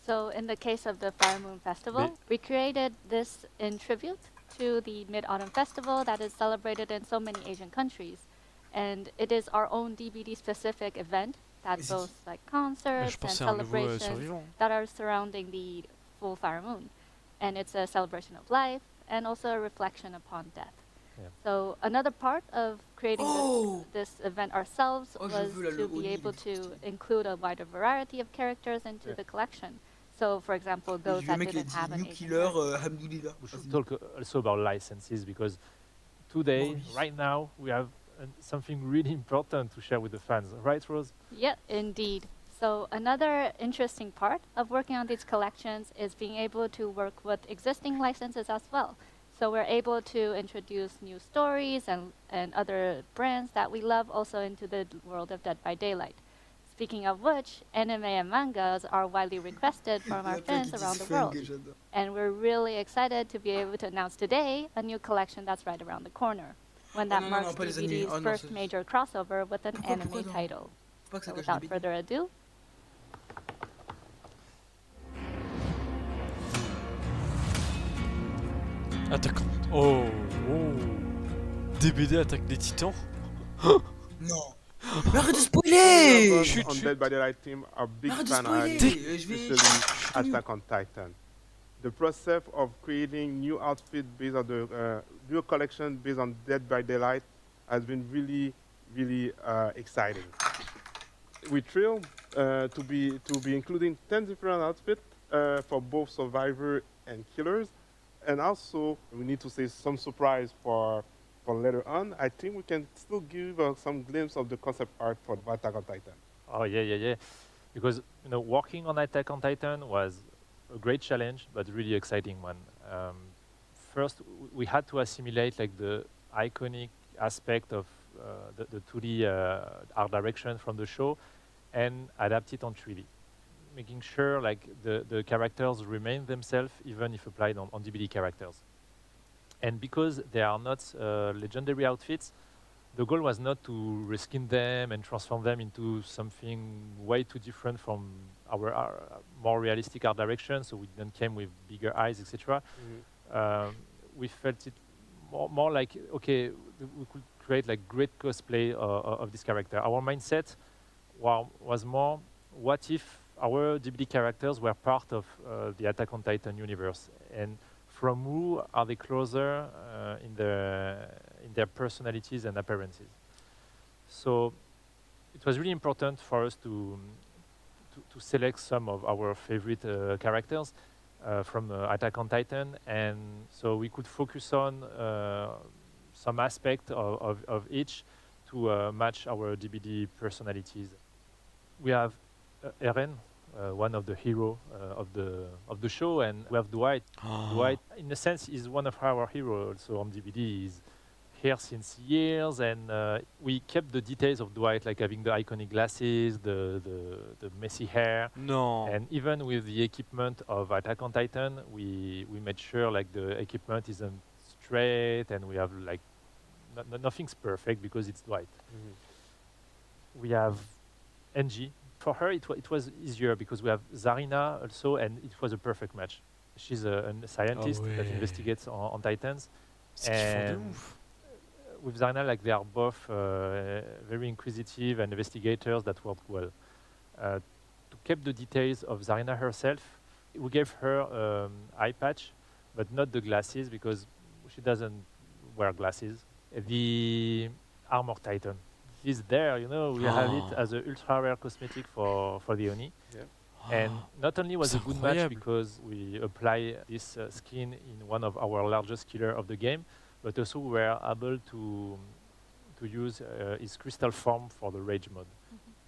So in the case of the Fire Moon Festival, we created this in tribute to the Mid-Autumn Festival that is celebrated in so many Asian countries. And it is our own DBD-specific event that boasts like concerts and celebrations that are surrounding the full Fire Moon. And it's a celebration of life and also a reflection upon death. So another part of creating this event ourselves was to be able to include a wider variety of characters into the collection. So, for example, those that didn't have an Asian We should talk also about licenses, because today, right now, we have something really important to share with the fans. Right, Rose? Yeah, indeed. So another interesting part of working on these collections is being able to work with existing licenses as well. So we're able to introduce new stories and other brands that we love also into the world of Dead by Daylight. Speaking of which, anime and mangas are widely requested from our fans around the world. And we're really excited to be able to announce today a new collection that's right around the corner, when that marks DBD's first major crossover with an anime title. So without further ado, Attaquant. Oh, DBD attaque des titans. Non. Mais arrête de spoiler! On Dead by Daylight team are big fan of especially Attack on Titan. The process of creating new outfit based on the new collection based on Dead by Daylight has been really exciting. We're thrilled to be including 10 different outfits for both survivor and killers, and also we need to say some surprise for later on. I think we can still give some glimpse of the concept art for Attack on Titan. Oh yeah. Because working on Attack on Titan was a great challenge, but really exciting one. First, we had to assimilate like the iconic aspect of the 2D art direction from the show and adapt it on 3D, making sure like the characters remain themselves even if applied on DBD characters. And because they are not legendary outfits, the goal was not to reskin them and transform them into something way too different from our more realistic art direction, so we then came with bigger eyes, etc. We felt it more like, okay, we could create like great cosplay of this character. Our mindset was more, what if our DBD characters were part of the Attack on Titan universe, and from who are they closer in their personalities and appearances? So it was really important for us to select some of our favorite characters from Attack on Titan, and so we could focus on some aspect of each to match our DBD personalities. We have Eren, one of the hero of the show, and we have Dwight. Dwight, in a sense, is one of our heroes also on DVD. He's here since years, and we kept the details of Dwight, like having the iconic glasses, the messy hair. No. And even with the equipment of Attack on Titan, we made sure like the equipment isn't straight, and we have like nothing's perfect because it's Dwight. We have Angie. For her, it was easier because we have Zarina also, and it was a perfect match. She's a scientist that investigates on Titans. And with Zarina, like they are both very inquisitive and investigators that worked well. To keep the details of Zarina herself, we gave her eye patch, but not the glasses because she doesn't wear glasses. The Armor Titan is there, you know, we have it as an ultra rare cosmetic for the Oni. And not only was it a good match because we apply this skin in one of our largest killer of the game, but also we were able to use his crystal form for the rage mode.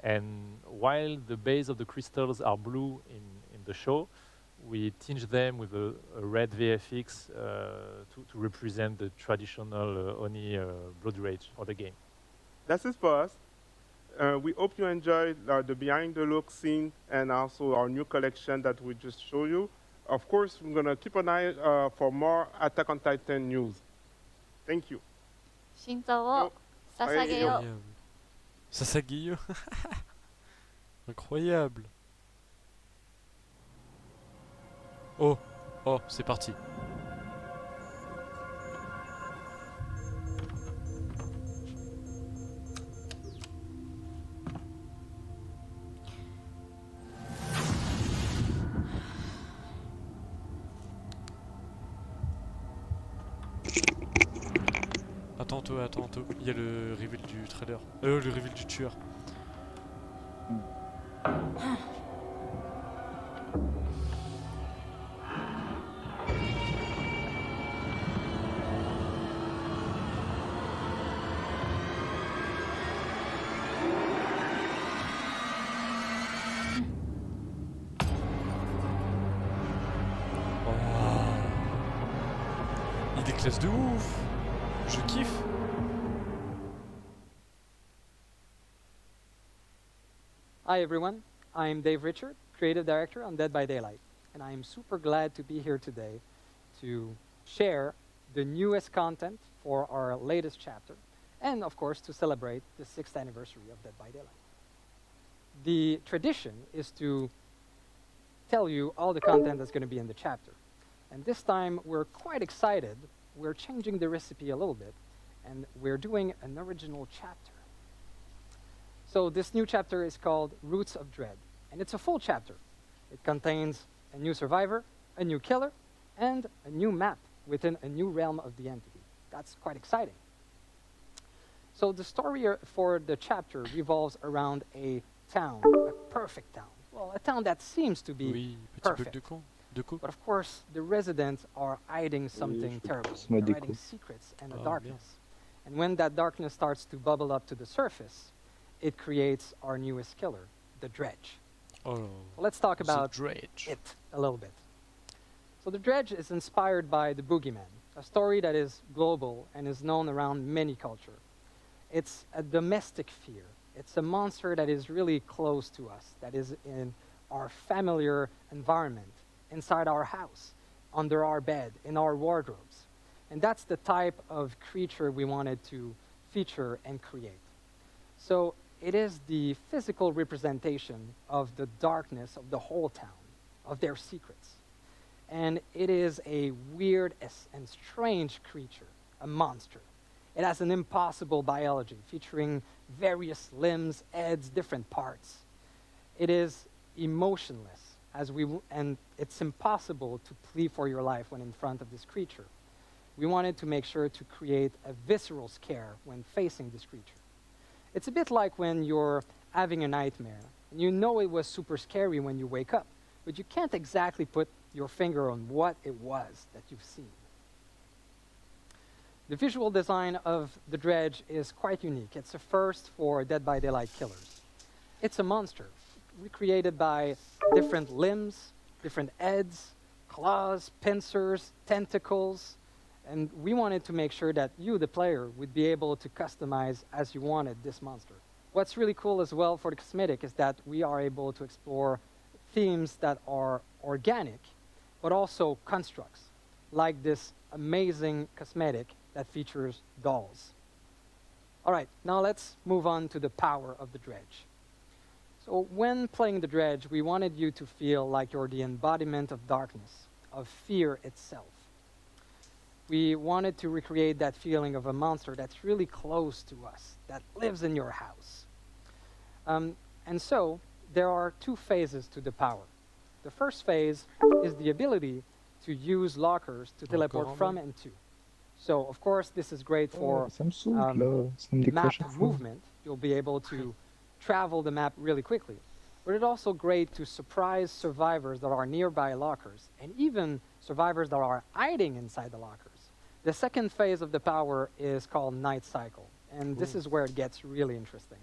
And while the base of the crystals are blue in the show, we tinge them with a red VFX to represent the traditional Oni blood rage for the game. That's it for us. We hope you enjoyed the behind the look scene and also our new collection that we just showed you. Of course, we're going to keep an eye for more Attack on Titan news. Thank you. Shinzo, Sasageyo. Sasageyo. Incroyable. Oh, c'est parti. Attends, il y a le reveal du trailer. Le reveal du tueur. Il déclasse de ouf. Je kiffe. Hi everyone, I'm Dave Richard, Creative Director on Dead by Daylight, and I am super glad to be here today to share the newest content for our latest chapter, and of course to celebrate the 6th anniversary of Dead by Daylight. The tradition is to tell you all the content that's going to be in the chapter, and this time we're quite excited. We're changing the recipe a little bit, and we're doing an original chapter. So this new chapter is called Roots of Dread, and it's a full chapter. It contains a new survivor, a new killer, and a new map within a new realm of the entity. That's quite exciting. So the story for the chapter revolves around a town, a perfect town. Well, a town that seems to be perfect. But of course, the residents are hiding something terrible. They're hiding secrets and a darkness. And when that darkness starts to bubble up to the surface, it creates our newest killer, the Dredge. Well, let's talk about it a little bit. So the Dredge is inspired by the Boogeyman, a story that is global and is known around many cultures. It's a domestic fear. It's a monster that is really close to us, that is in our familiar environment, inside our house, under our bed, in our wardrobes. And that's the type of creature we wanted to feature and create. So it is the physical representation of the darkness of the whole town, of their secrets. And it is a weird and strange creature, a monster. It has an impossible biology featuring various limbs, heads, different parts. It is emotionless, and it's impossible to plead for your life when in front of this creature. We wanted to make sure to create a visceral scare when facing this creature. It's a bit like when you're having a nightmare, and you know it was super scary when you wake up, but you can't exactly put your finger on what it was that you've seen. The visual design of the Dredge is quite unique. It's a first for Dead by Daylight killers. It's a monster recreated by different limbs, different heads, claws, pincers, tentacles, and we wanted to make sure that you, the player, would be able to customize as you wanted this monster. What's really cool as well for the cosmetic is that we are able to explore themes that are organic, but also constructs, like this amazing cosmetic that features dolls. All right, now let's move on to the power of the dredge. So when playing the dredge, we wanted you to feel like you're the embodiment of darkness, of fear itself. We wanted to recreate that feeling of a monster that's really close to us, that lives in your house. And so there are two phases to the power. The first phase is the ability to use lockers to teleport from and to. So, of course, this is great for Ça me saoule, là. Ça me décolle map chaque fois. movement. You'll be able to travel the map really quickly. But it's also great to surprise survivors that are nearby lockers, and even survivors that are hiding inside the lockers. The second phase of the power is called Night Cycle, and this is where it gets really interesting.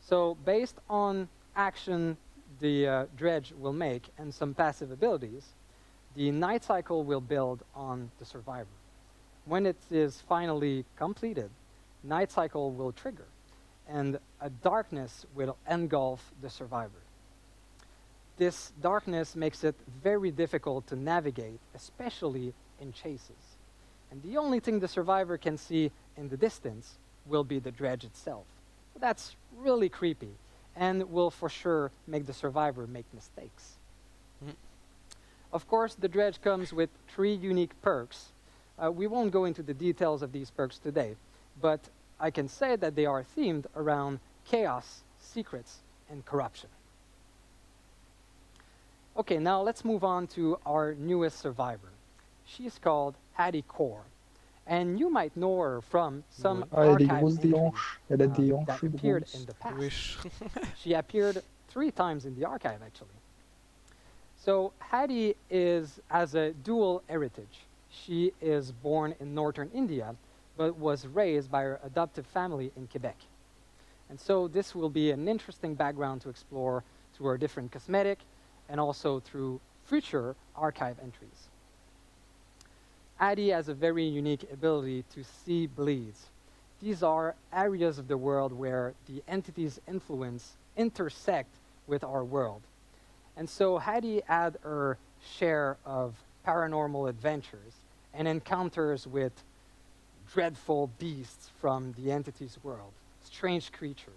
So based on action the dredge will make and some passive abilities, the Night Cycle will build on the survivor. When it is finally completed, Night Cycle will trigger, and a darkness will engulf the survivor. This darkness makes it very difficult to navigate, especially in chases. And the only thing the survivor can see in the distance will be the dredge itself. So that's really creepy and will for sure make the survivor make mistakes. Of course, the dredge comes with 3 unique perks. We won't go into the details of these perks today, but I can say that they are themed around chaos, secrets, and corruption. Okay, now let's move on to our newest survivor. She's called Hattie Core, and you might know her from some Ah, elle a des archive grosses entries, hanches. Elle a des that hanches appeared grosses. in the past. She appeared 3 times in the archive, actually. So Hattie has a dual heritage. She is born in northern India, but was raised by her adoptive family in Quebec. And so this will be an interesting background to explore through her different cosmetic and also through future archive entries. Hattie has a very unique ability to see bleeds. These are areas of the world where the entity's influence intersect with our world. And so Hattie had her share of paranormal adventures and encounters with dreadful beasts from the entity's world, strange creatures.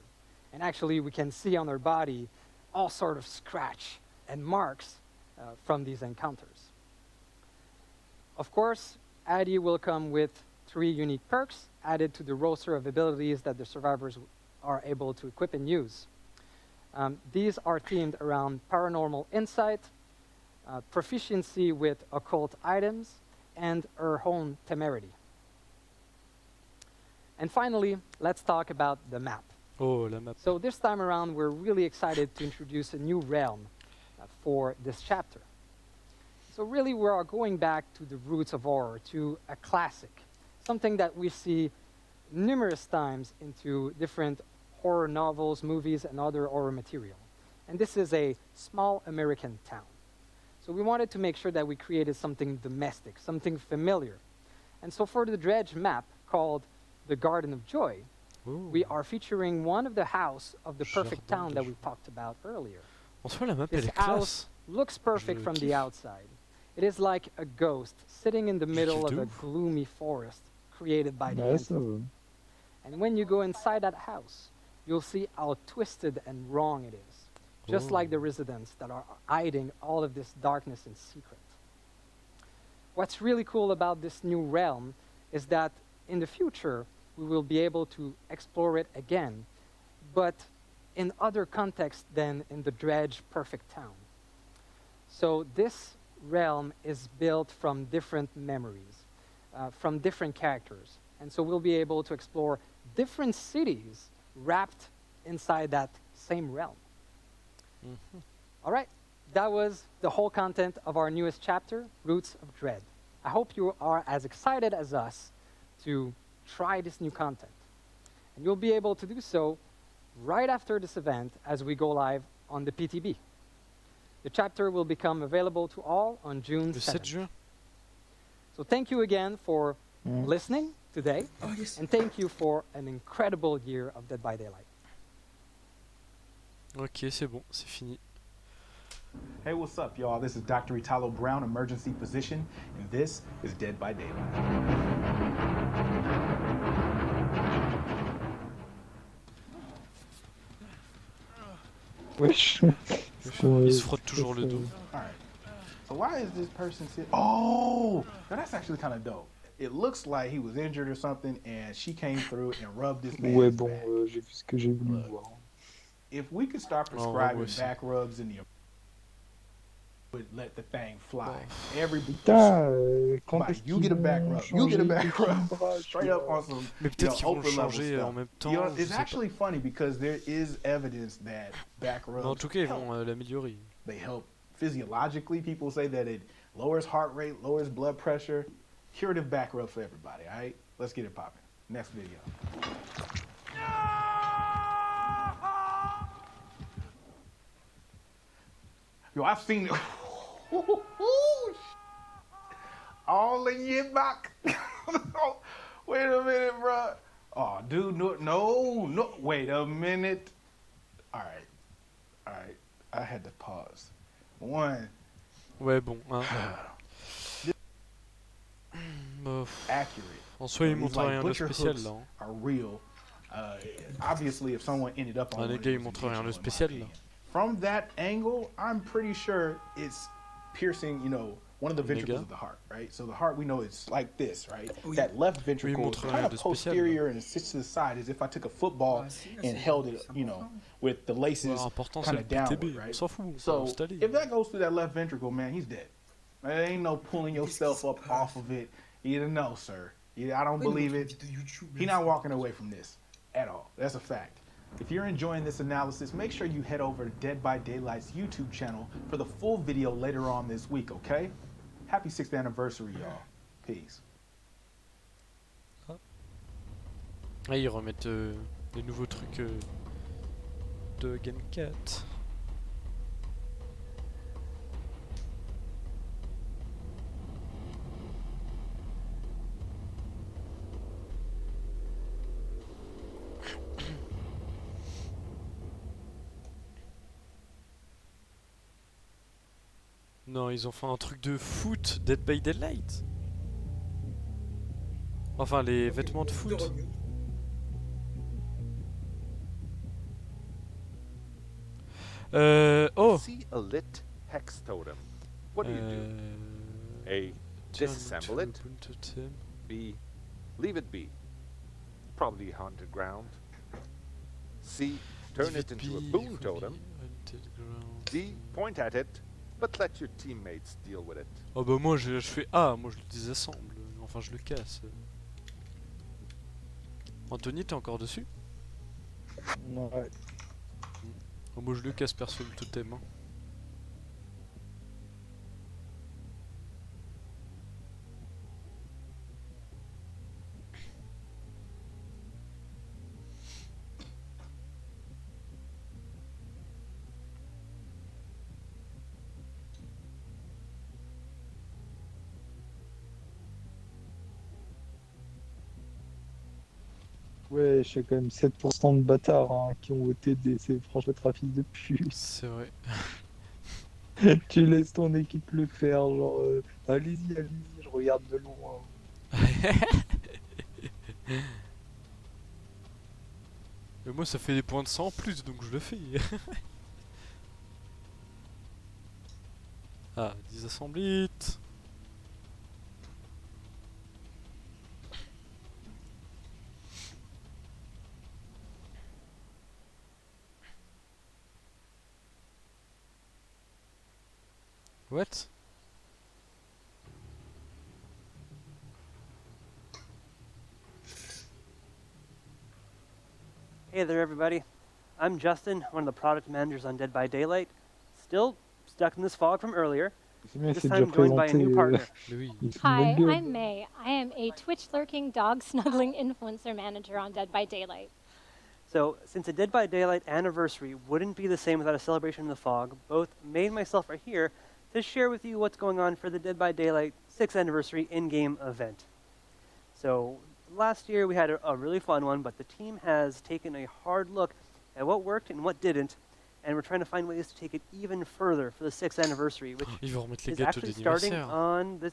And actually, we can see on her body all sort of scratch and marks from these encounters. Of course, Hattie will come with 3 unique perks added to the roster of abilities that the survivors are able to equip and use. These are themed around paranormal insight, proficiency with occult items, and her own temerity. And finally, let's talk about the map. Oh, la map. So this time around, we're really excited to introduce a new realm for this chapter. So really, we are going back to the roots of horror, to a classic, something that we see numerous times into different horror novels, movies, and other horror material. And this is a small American town. So we wanted to make sure that we created something domestic, something familiar. And so for the dredge map called the Garden of Joy, we are featuring one of the house of the perfect town that we talked about earlier. En soi, la map, This elle est house classe. looks perfect Je from the kiffe. outside. It is like a ghost sitting in the middle of de a ouf. gloomy forest created by the Ouais, entity. ça va. And when you go inside that house, you'll see how twisted and wrong it is. Just like the residents that are hiding all of this darkness in secret. What's really cool about this new realm is that in the future, we will be able to explore it again, but in other contexts than in the dredge perfect town. So this realm is built from different memories, from different characters. And so we'll be able to explore different cities wrapped inside that same realm. All right, that was the whole content of our newest chapter, Roots of Dread. I hope you are as excited as us to try this new content. And you'll be able to do so right after this event as we go live on the PTB. The chapter will become available to all on June Le 7 7th. juin. So thank you again for listening today, Oh, yes. and thank you for an incredible year of Dead by Daylight. Ok, c'est bon, c'est fini. Hey, what's up, y'all? This is Dr. Italo Brown, emergency physician, and this is Dead by Daylight. Wesh. Il se frotte toujours le dos. All right. So why is this person sitting? Oh, now that's actually kind of dope. It looks like he was injured or something, and she came through and rubbed this man's Ouais, bon, back. j'ai vu ce que j'ai voulu voir. If we could start Oh, prescribing moi aussi. back rubs in the would let the thing fly. Every Putain, quand Somebody, est-ce you qu'ils get a back vont rub. You get a changer back rub. d'équilibrage, Straight up on some. Mais peut-être qu'ils vont le changer en même temps. je It's sais pas. actually funny because there is evidence that back Mais en rubs tout cas, ils help. vont l'améliorer. They help physiologically. People say that it lowers heart rate, lowers blood pressure. Curative back rub for everybody. All right, let's get it popping. Next video. Yo, I've seen it. All in your back. Wait a minute, bro. Oh, dude, no. Wait a minute. All right. I had to pause. One. Ouais, bon. Hein. Accurate. En soi, ils These, montrent like, rien de butcher spécial hooks là. hein. Are real. Obviously, if someone ended up on Ah, one les of gars, ils those, montrent rien de intentional, in my spécial là. opinion. From that angle, I'm pretty sure it's piercing, one of the Les ventricles gars. of the heart, right? So the heart, we know it's like this, right? Oui. That left ventricle montre is rien kind of de spécial, posterior and sits to the side as if I took a football Ah, si, là, and c'est- held it, c'est important. with the laces L'important, c'est kind le of downward, PTB. On right? s'en fout. On peut So l'installer. if that goes through that left ventricle, man, he's dead. There ain't no pulling yourself up off of it. Either no, sir. Either I don't Oui, believe mais it. de YouTube, He's là, not walking away from this at all. That's a fact. If you're enjoying this analysis, make sure you head over to Dead by Daylight's YouTube channel for the full video later on this week, okay? Happy 6th anniversary, y'all. Peace. Ah, ils remettent des nouveaux trucs de Game 4. Non, ils ont fait un truc de foot, Dead by Daylight. Enfin, les vêtements de foot. Oh! See a lit hex totem. What do you do? A. Turn Disassemble it. to totem. B. Leave it be. Probably haunted ground. C. Turn it into a boon totem. D. Point at it, but let your teammates deal with it. Oh bah moi je fais A, moi je le désassemble, enfin je le casse. Anthony, t'es encore dessus? Ouais. Oh, moi je le casse perso le totem. Hein. Ouais, je sais quand même 7% de bâtards qui ont voté c'est franchement trafic de pute. C'est vrai. Tu laisses ton équipe le faire, genre allez-y, je regarde de loin. Mais moi ça fait des points de sang en plus donc je le fais. Ah, désassemblite. What? Hey there, everybody. I'm Justin, one of the product managers on Dead by Daylight. Still stuck in this fog from earlier. This C'est time déjà joined by a new partner. Hi, I'm May. I am a Twitch lurking, dog snuggling influencer manager on Dead by Daylight. So, since a Dead by Daylight anniversary wouldn't be the same without a celebration in the fog, both May and myself are here to share with you what's going on for the Dead by Daylight 6th anniversary in-game event. So, last year we had a really fun one, but the team has taken a hard look at what worked and what didn't, and we're trying to find ways to take it even further for the 6th anniversary, which is actually starting on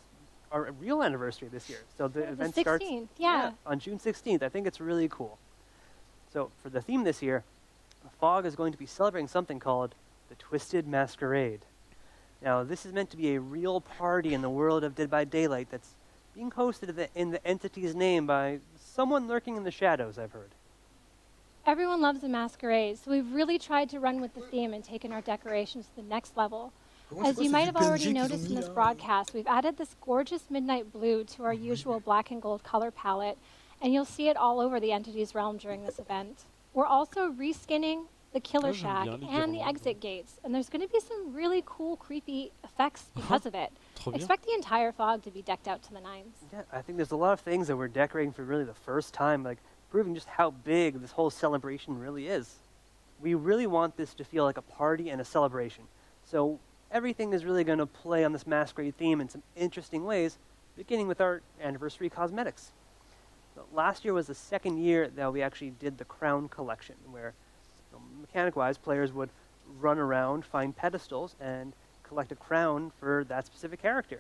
our real anniversary this year. So the event starts on June 16th. I think it's really cool. So for the theme this year, the Fog is going to be celebrating something called the Twisted Masquerade. Now, this is meant to be a real party in the world of Dead by Daylight that's being hosted in the entity's name by someone lurking in the shadows, I've heard. Everyone loves a masquerade, so we've really tried to run with the theme and taken our decorations to the next level. As you might have already noticed in this broadcast, we've added this gorgeous midnight blue to our usual black and gold color palette, and you'll see it all over the entity's realm during this event. We're also reskinning the Killer Shack and the exit gates, and there's going to be some really cool, creepy effects because of it. Expect the entire fog to be decked out to the nines. Yeah, I think there's a lot of things that we're decorating for really the first time, like proving just how big this whole celebration really is. We really want this to feel like a party and a celebration. So everything is really going to play on this masquerade theme in some interesting ways, beginning with our anniversary cosmetics. So last year was the second year that we actually did the Crown Collection, where mechanic-wise, players would run around, find pedestals, and collect a crown for that specific character.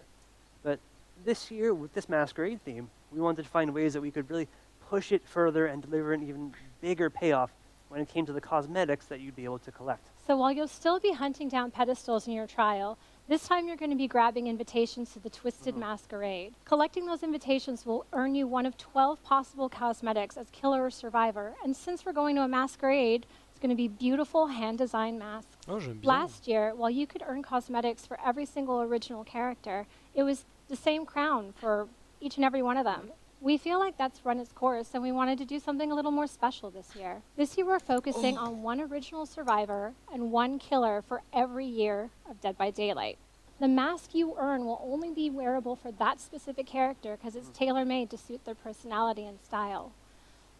But this year, with this masquerade theme, we wanted to find ways that we could really push it further and deliver an even bigger payoff when it came to the cosmetics that you'd be able to collect. So while you'll still be hunting down pedestals in your trial, this time you're going to be grabbing invitations to the Twisted Masquerade. Collecting those invitations will earn you one of 12 possible cosmetics as killer or survivor, and since we're going to a masquerade, it's going to be beautiful hand-designed masks. Last year, while you could earn cosmetics for every single original character, it was the same crown for each and every one of them. We feel like that's run its course, and we wanted to do something a little more special this year. This year, we're focusing on one original survivor and one killer for every year of Dead by Daylight. The mask you earn will only be wearable for that specific character because it's tailor-made to suit their personality and style.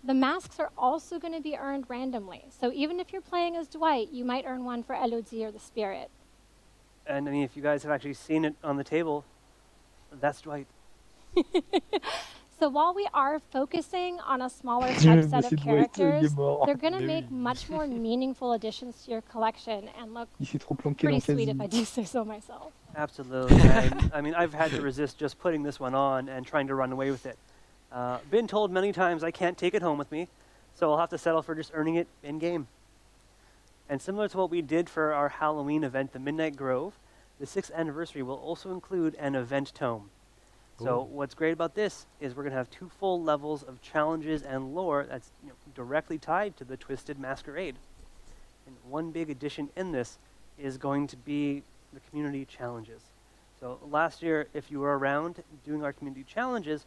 The masks are also going to be earned randomly, so even if you're playing as Dwight, you might earn one for Elodie or the Spirit. And I mean, if you guys have actually seen it on the table, that's Dwight. So while we are focusing on a smaller subset of characters, they're going to make much more meaningful additions to your collection and look pretty sweet if I do say so myself. Absolutely. And, I mean, I've had to resist just putting this one on and trying to run away with it. Been told many times I can't take it home with me, so I'll have to settle for just earning it in-game. And similar to what we did for our Halloween event, the Midnight Grove, the 6th anniversary will also include an event tome. So what's great about this is we're going to have 2 full levels of challenges and lore that's directly tied to the Twisted Masquerade. And one big addition in this is going to be the community challenges. So last year, if you were around doing our community challenges,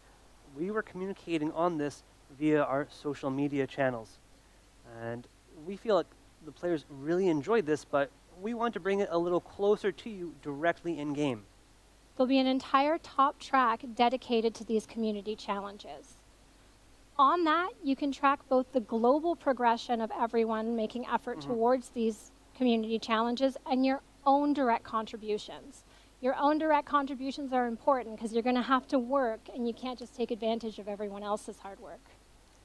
we were communicating on this via our social media channels. And we feel like the players really enjoyed this, but we want to bring it a little closer to you directly in-game. There'll be an entire top track dedicated to these community challenges. On that, you can track both the global progression of everyone making effort towards these community challenges and your own direct contributions. Your own direct contributions are important because you're going to have to work and you can't just take advantage of everyone else's hard work.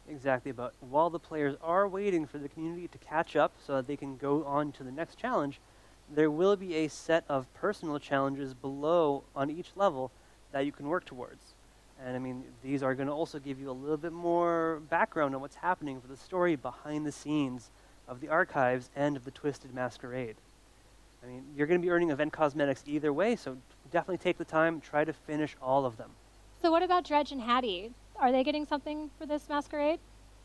Exactly, but while the players are waiting for the community to catch up so that they can go on to the next challenge, there will be a set of personal challenges below on each level that you can work towards. And I mean, these are going to also give you a little bit more background on what's happening for the story behind the scenes of the archives and of the Twisted Masquerade. I mean, you're going to be earning event cosmetics either way, so definitely take the time, try to finish all of them. So what about Dredge and Hattie? Are they getting something for this masquerade?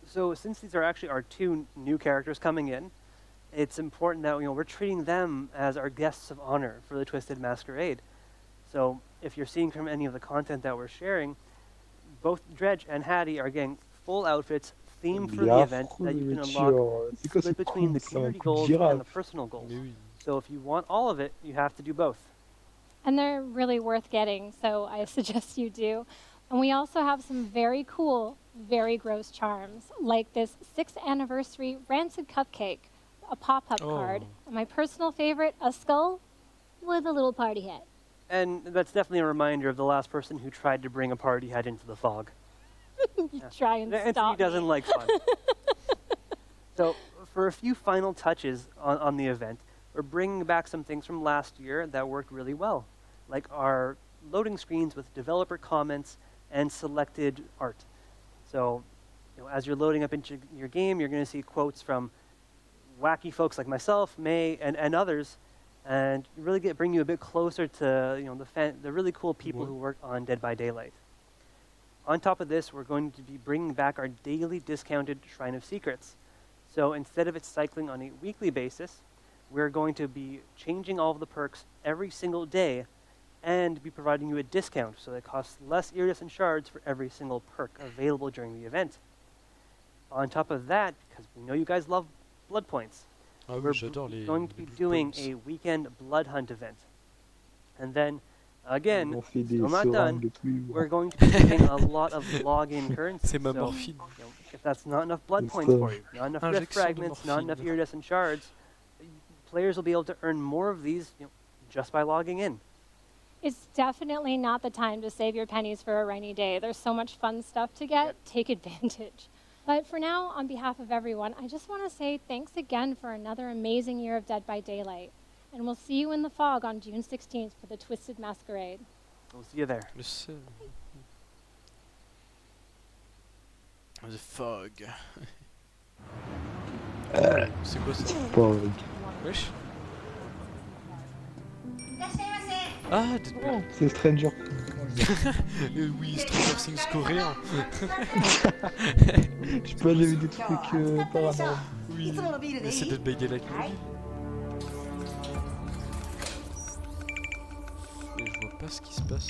So since these are actually our 2 new characters coming in, it's important that we're treating them as our guests of honor for the Twisted Masquerade. So if you're seeing from any of the content that we're sharing, both Dredge and Hattie are getting full outfits themed for the event that you can unlock split between the community goals and the personal goals. So if you want all of it, you have to do both. And they're really worth getting, so I suggest you do. And we also have some very cool, very gross charms, like this 6th anniversary rancid cupcake, a pop-up card, and my personal favorite, a skull with a little party hat. And that's definitely a reminder of the last person who tried to bring a party hat into the fog. You try and Anthony stop doesn't me. like fun. So for a few final touches on the event, we're bringing back some things from last year that worked really well, like our loading screens with developer comments and selected art. So as you're loading up into your game, you're going to see quotes from wacky folks like myself, May, and others, and really bring you a bit closer to the really cool people who work on Dead by Daylight. On top of this, we're going to be bringing back our daily discounted Shrine of Secrets. So instead of it cycling on a weekly basis, we're going to be changing all of the perks every single day and be providing you a discount, so it costs less iridescent shards for every single perk available during the event. On top of that, because we know you guys love blood points, we're going to be doing a weekend blood hunt event. And then, again, still not done, we're going to be getting a lot of login currency. C'est ma So, morphine. if that's not enough blood points for you, not enough rift fragments, not enough iridescent shards, players will be able to earn more of these just by logging in. It's definitely not the time to save your pennies for a rainy day. There's so much fun stuff to get. Take advantage. But for now, on behalf of everyone, I just want to say thanks again for another amazing year of Dead by Daylight. And we'll see you in the fog on June 16th for the Twisted Masquerade. We'll see you there. The fog. C'est quoi ça? Fog. Wesh. Ah, oh, c'est Stranger oui, Stranger Things coréen. Je sais pas, j'ai vu des trucs paranormaux. Oui, mais c'est Dead by Daylight. Et je vois pas ce qui se passe.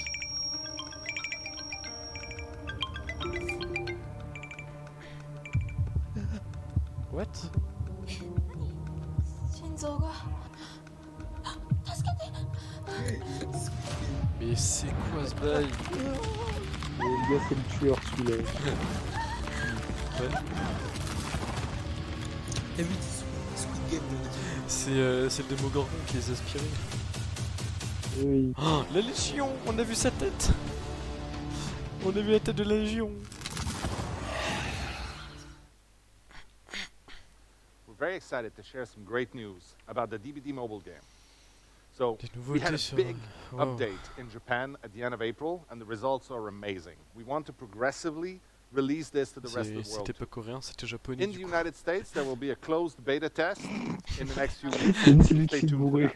What? Mais c'est quoi ce bail? Le gars c'est le tueur celui-là. Ouais. C'est le Démogorgon qui les a aspirés. Oui. Oh, la Légion! On a vu sa tête! On a vu la tête de la Légion! We're very excited to share some great news about the DBD mobile game. So we had a big update in Japan at the end of April, and the results are amazing. We want to progressively release this to the rest of the world. C'était pas coréen, c'était japonais. In the United States, there will be a closed beta test in the next few weeks. Stay tuned for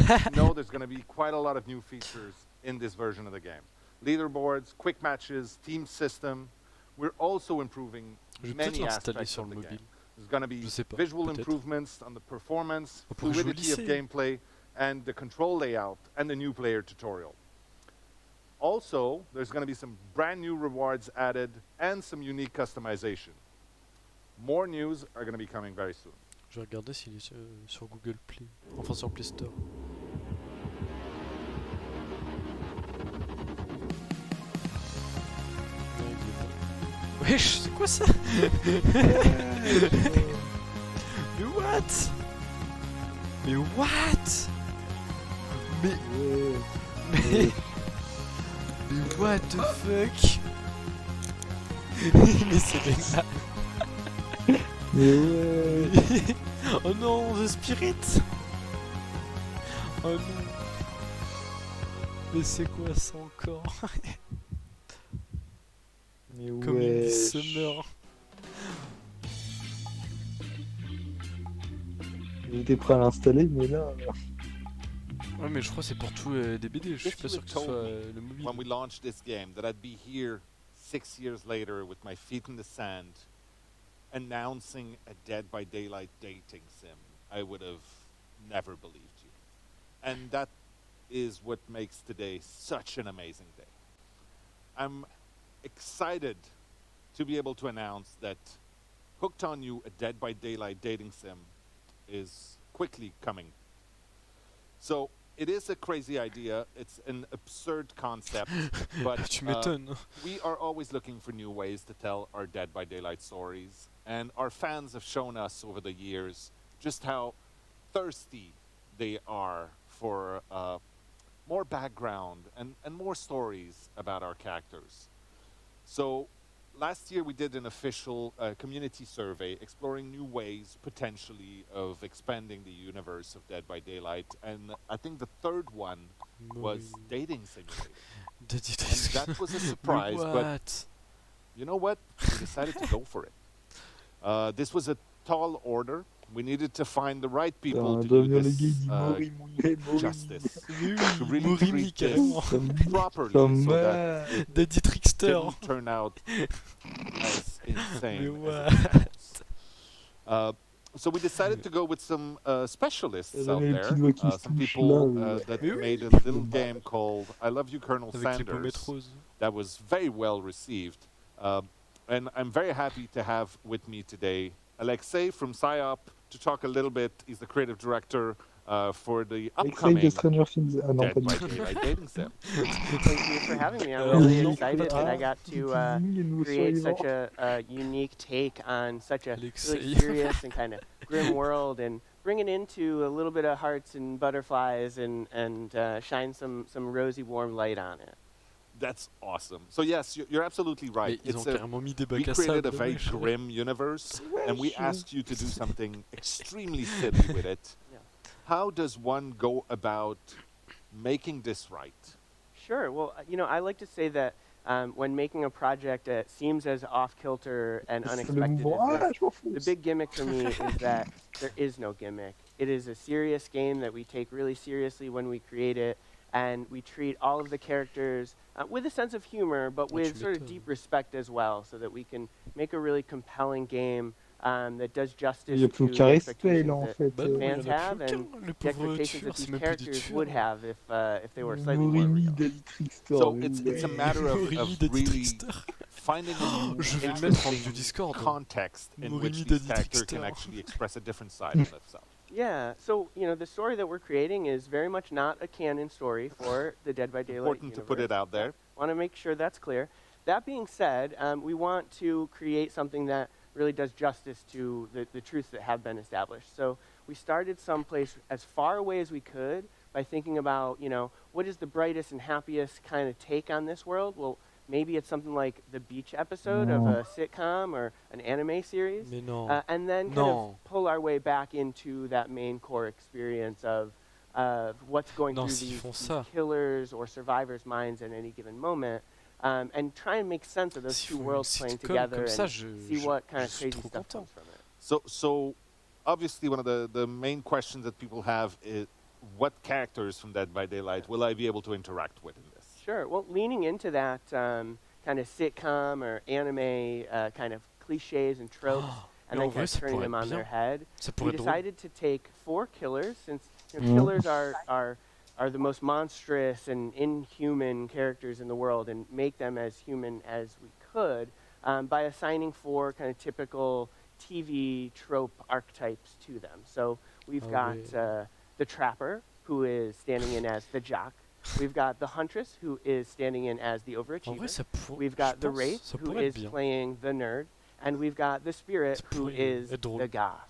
that. No, there's going to be quite a lot of new features in this version of the game. Leaderboards, quick matches, team system. We're also improving many aspects of the game. There's going to be visual improvements on the performance, fluidity of gameplay, and the control layout, and the new player tutorial. Also, there's going to be some brand new rewards added and some unique customization. More news are going to be coming very soon. Je vais regarder s'il est sur Google Play, enfin sur Play Store. Wesh, c'est quoi ça? Mais what? Mais what? Mais what the fuck? Mais c'est dégueulasse. Mais ouais. Oh non, The Spirit. Oh non. Mais c'est quoi ça encore? Mais comme il dit Summer. J'étais prêt à l'installer, mais là... Ouais, mais je crois que c'est pour tous des BD, je suis pas sûr que ce soit le mobile. When we launched this game, that I'd be here 6 years later with my feet in the sand, announcing a Dead by Daylight dating sim, I would have never believed you. And that is what makes today such an amazing day. I'm excited to be able to announce that Hooked on You, a Dead by Daylight dating sim, is quickly coming. So it is a crazy idea. It's an absurd concept, but Tu m'étonnes. we are always looking for new ways to tell our Dead by Daylight stories, and our fans have shown us over the years just how thirsty they are for more background and more stories about our characters. So last year we did an official community survey exploring new ways potentially of expanding the universe of Dead by Daylight, and I think the third one was dating simulator. And that was a surprise, but you know what? We decided to go for it. This was a tall order. We needed to find the right people to do this justice, to really treat this properly so that it didn't turn out as insane as it sounds. So we decided to go with some specialists out there, some people that made a little game called I Love You, Colonel Sanders, that was very well received. And I'm very happy to have with me today Alexei from PsyOp to talk a little bit. He's the creative director for the upcoming Dead by Daylight dating sim. Thank you for having me. I'm really excited that I got to create such a unique take on such a really serious and kind of grim world, and bring it into a little bit of hearts and butterflies, and shine some rosy warm light on it. That's awesome. So yes, you're absolutely right. We created a very grim universe, and we asked you to do something extremely silly with it. Yeah. How does one go about making this right? Sure. Well, I like to say that when making a project that seems as off-kilter and unexpected as this, the big gimmick for me is that there is no gimmick. It is a serious game that we take really seriously when we create it, and we treat all of the characters with a sense of humor, but with sort of deep respect as well, so that we can make a really compelling game that does justice to the expectations that fans have, and the expectations that these characters would have if they were slightly more real. So it's a matter of really finding a interesting context in which these characters can actually express a different side of themselves. Yeah, so, the story that we're creating is very much not a canon story for the Dead by Daylight Important universe. to put it out there. Want to make sure that's clear. That being said, we want to create something that really does justice to the truths that have been established. So we started someplace as far away as we could by thinking about, what is the brightest and happiest kind of take on this world? Well, maybe it's something like the beach episode of a sitcom or an anime series. And then kind of pull our way back into that main core experience of what's going through these killers or survivors' minds at any given moment. And try and make sense of those two worlds playing together and see what kind of crazy stuff comes from it. So obviously one of the main questions that people have is, what characters from Dead by Daylight will I be able to interact with in this? Sure. Well, leaning into that kind of sitcom or anime kind of cliches and tropes, and then kind of turning them on their head, we decided to take 4 killers, since killers are the most monstrous and inhuman characters in the world, and make them as human as we could by assigning 4 kind of typical TV trope archetypes to them. So we've got the Trapper, who is standing in as the jock. We've got the Huntress, who is standing in as the overachiever. We've got the Wraith, who is playing the nerd. And we've got the Spirit, who is the goth.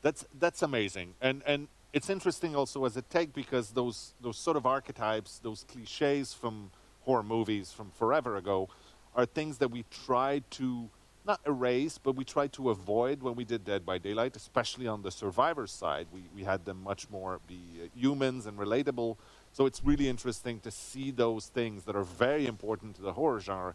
That's amazing. And it's interesting also as a take, because those sort of archetypes, those cliches from horror movies from forever ago, are things that we tried to not erase, but we tried to avoid when we did Dead by Daylight, especially on the survivor side. We had them much more be humans and relatable. So it's really interesting to see those things that are very important to the horror genre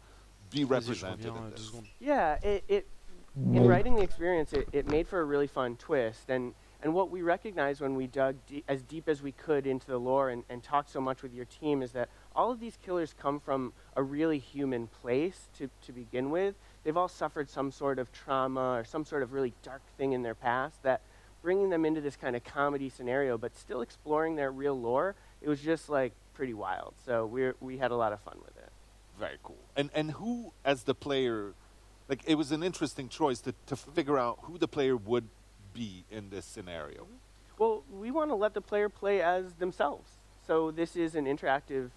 be represented in this. Yeah, in writing the experience, it made for a really fun twist. And what we recognized when we dug as deep as we could into the lore and talked so much with your team is that all of these killers come from a really human place to begin with. They've all suffered some sort of trauma or some sort of really dark thing in their past, that bringing them into this kind of comedy scenario, but still exploring their real lore, it was just like pretty wild. So we had a lot of fun with it. Very cool. And who, as the player, like, it was an interesting choice to figure out who the player would be in this scenario. Well, we want to let the player play as themselves. So this is an interactive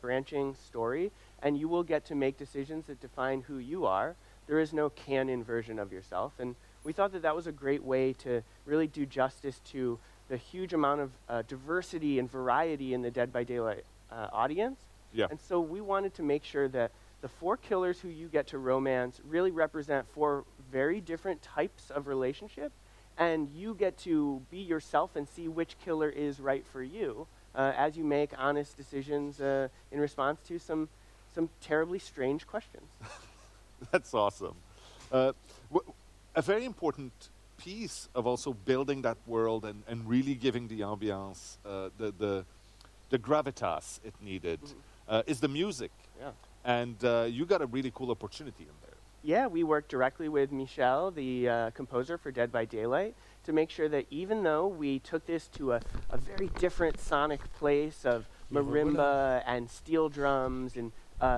branching story, and you will get to make decisions that define who you are. There is no canon version of yourself, and we thought that that was a great way to really do justice to the huge amount of diversity and variety in the Dead by Daylight audience. Yeah. And so we wanted to make sure that the 4 killers who you get to romance really represent 4 very different types of relationship, and you get to be yourself and see which killer is right for you as you make honest decisions in response to some terribly strange questions. That's awesome. A very important piece of also building that world and really giving the ambiance, the gravitas it needed, is the music. Yeah. And you got a really cool opportunity in there. Yeah, we worked directly with Michel, the composer for Dead by Daylight, to make sure that even though we took this to a very different sonic place of marimba and steel drums and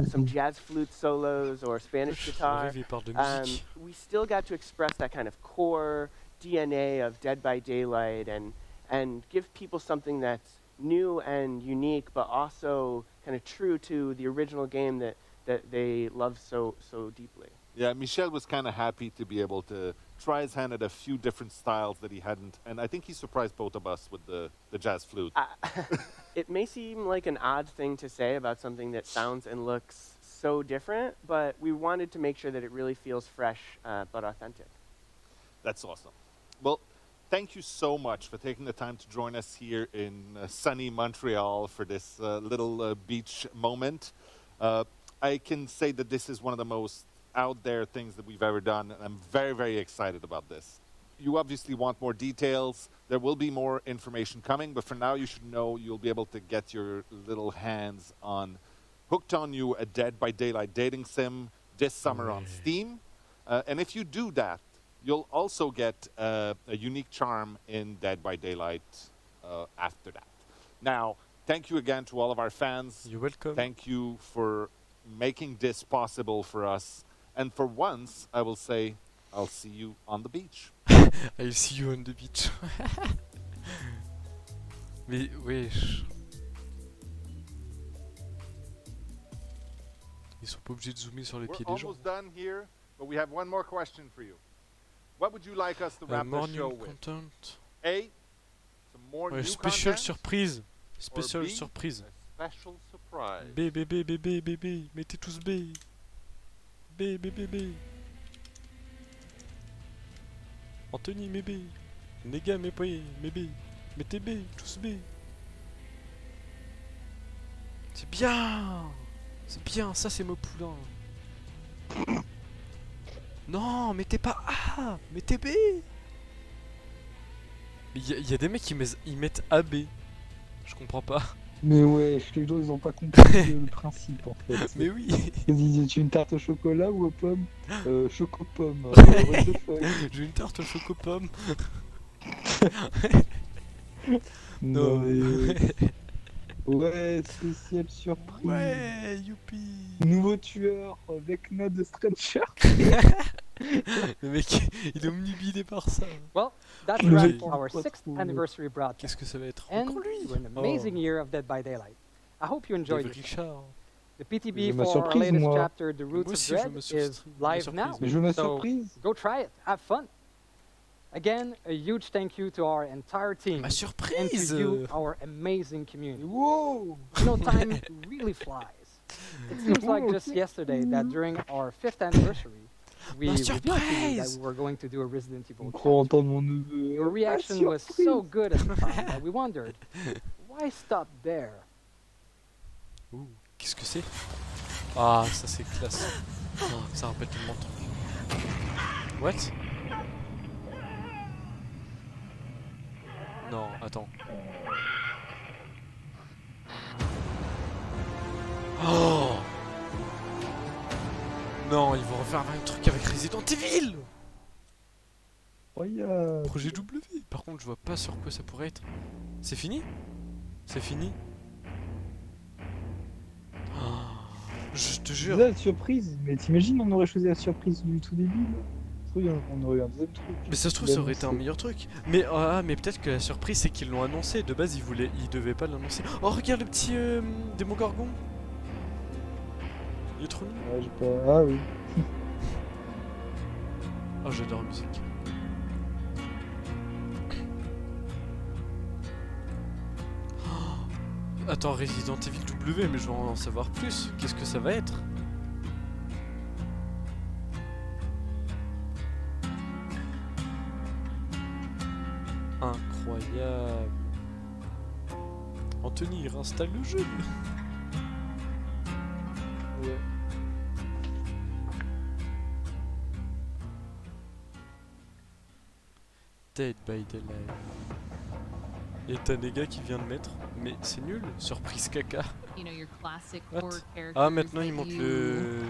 some jazz flute solos or Spanish guitar, we still got to express that kind of core DNA of Dead by Daylight and give people something that's new and unique, but also kind of true to the original game that they love so deeply. Yeah, Michel was kind of happy to be able to try his hand at a few different styles that he hadn't, and I think he surprised both of us with the jazz flute. It may seem like an odd thing to say about something that sounds and looks so different, but we wanted to make sure that it really feels fresh but authentic. That's awesome. Well, thank you so much for taking the time to join us here in sunny Montreal for this little beach moment. I can say that this is one of the most out there things that we've ever done, and I'm very, very excited about this. You obviously want more details. There will be more information coming, but for now you should know you'll be able to get your little hands on Hooked on You, a Dead by Daylight dating sim this summer on Steam. And if you do that, you'll also get a unique charm in Dead by Daylight after that. Now, thank you again to all of our fans. You're welcome. Thank you for making this possible for us. And for once, I will say, I'll see you on the beach. I'll see you on the beach. Mais wesh. Ils sont pas obligés de zoomer sur les pieds des gens. We're almost done here, but we have one more question for you. What would you like us to wrap the show with? Content. A, some more new special content, surprise. or Special B, surprise. a special surprise. B, B, B, B, B, B, B. Mettez tous B. B, B, B, B. Anthony, mais B. Les gars, mais B. Mettez B, tous B. C'est bien. C'est bien, ça c'est mon poulain. Non, mettez pas A, mettez B. Il y a des mecs qui mettent AB. Je comprends pas. Mais ouais, les gens ils ont pas compris le principe en fait. Mais oui. Ils disent, tu veux une tarte au chocolat ou aux pommes Choco-pomme. J'ai une tarte au choco-pomme. Non mais... Ouais, spécial surprise. Ouais, youpi. Nouveau tueur, Vecna de Stranger. Le mec, il est omnibilé par ça. Well, that's a wrap for our 6th anniversary broadcast. Qu'est-ce que ça va être? And Encore lui. to an amazing year of Dead by Daylight. I hope you enjoyed it. Richard. The PTB for our latest chapter, The Roots of Dread, is live now. So go try it. Have fun. Again, a huge thank you to our entire team. Ma surprise! And to you, our amazing community. Whoa! You know, time really flies. It seems like just yesterday that during our 5th anniversary, we revealed to you that we were going to do a Resident Evil challenge. Your reaction was so good at the time that we wondered, why stop there? Ouh, qu'est-ce que c'est? Ah, ça c'est classe. Oh, ça rappelle tellement de trucs. What? Non, attends. Oh! Non, ils vont refaire un truc avec Resident Evil! Projet W. Par contre, je vois pas sur quoi ça pourrait être. C'est fini? C'est fini? Oh, je te jure. La surprise, mais t'imagines, on aurait choisi la surprise du tout début là. trouve, on aurait eu un deuxième truc. Mais ça se trouve, ça aurait été un meilleur truc. Mais, mais peut-être que la surprise, c'est qu'ils l'ont annoncé. De base, ils devaient pas l'annoncer. Oh, regarde le petit Démogorgon. Il est trop mignon. Ouais, j'ai pas... Ah oui. Oh, j'adore la musique. Oh, attends, Resident Evil W, mais je veux en savoir plus. Qu'est-ce que ça va être? Incroyable. Anthony, il réinstalle le jeu. Ouais. Dead by Daylight. Et t'as des gars qui vient de mettre. Mais c'est nul, surprise caca. What? Ah, maintenant ils montent le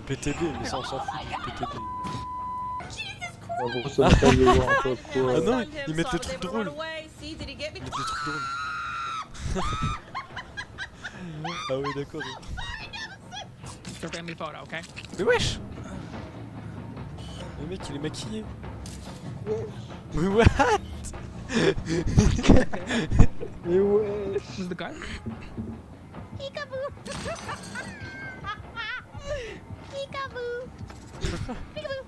PTB, mais ça on s'en fout du PTB. Ah non, ils mettent le truc drôle. Ils mettent le truc drôle. Ah oui, d'accord. Mais wesh! Le mec il est maquillé. Mais what? Mais ouais. Who's the guy? Peekaboo! Peekaboo! Peekaboo!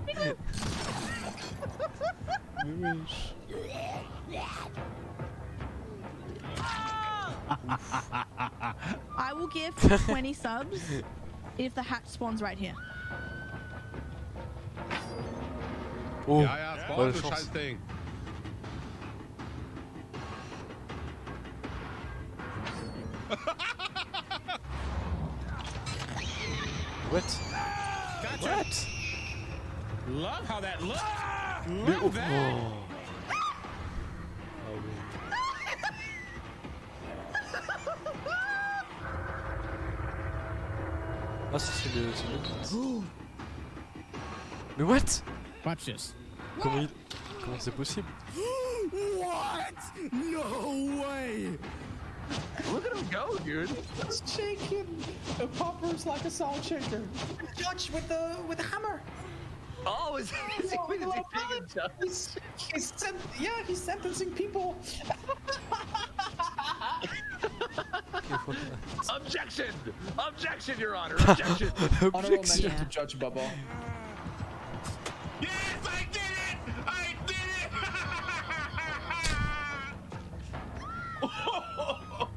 Peekaboo! Mais wesh. I will give 20 subs if the hat spawns right here. Oh, Ja, ja, spawn bonne du chance. Scheißding. What? Gotcha. What? Love how that looks. Mais Love oh. that. Ah oui. Ah ça c'est le beat. Mais what? Watch this. Comment c'est possible? What? No way! Look at him go, dude. He's shaking the poppers like a salt shaker. Judge with the hammer. Oh, is he being a judge? He's sentencing people. Objection! Objection, Your Honor! Objection! Honorable mention to Judge Bubba. Yes, I did it! I did it!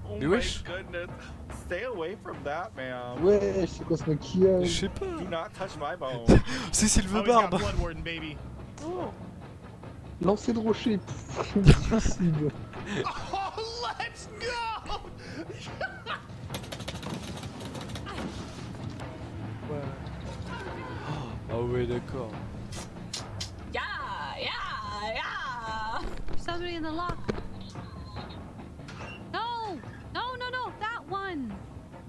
Oh Mais my wesh. goodness! Stay away from that, man. Ouais, c'est quoi ce maquillage? Je sais pas. Do not touch my bone. C'est Sylve Oh, he's got Barbe. blood warden, baby. Oh. Lancer de rocher. Suicide. Oh, let's go! Ah ouais, d'accord. Yeah, yeah, yeah. Somebody in the lock. No, no, no, no, that one.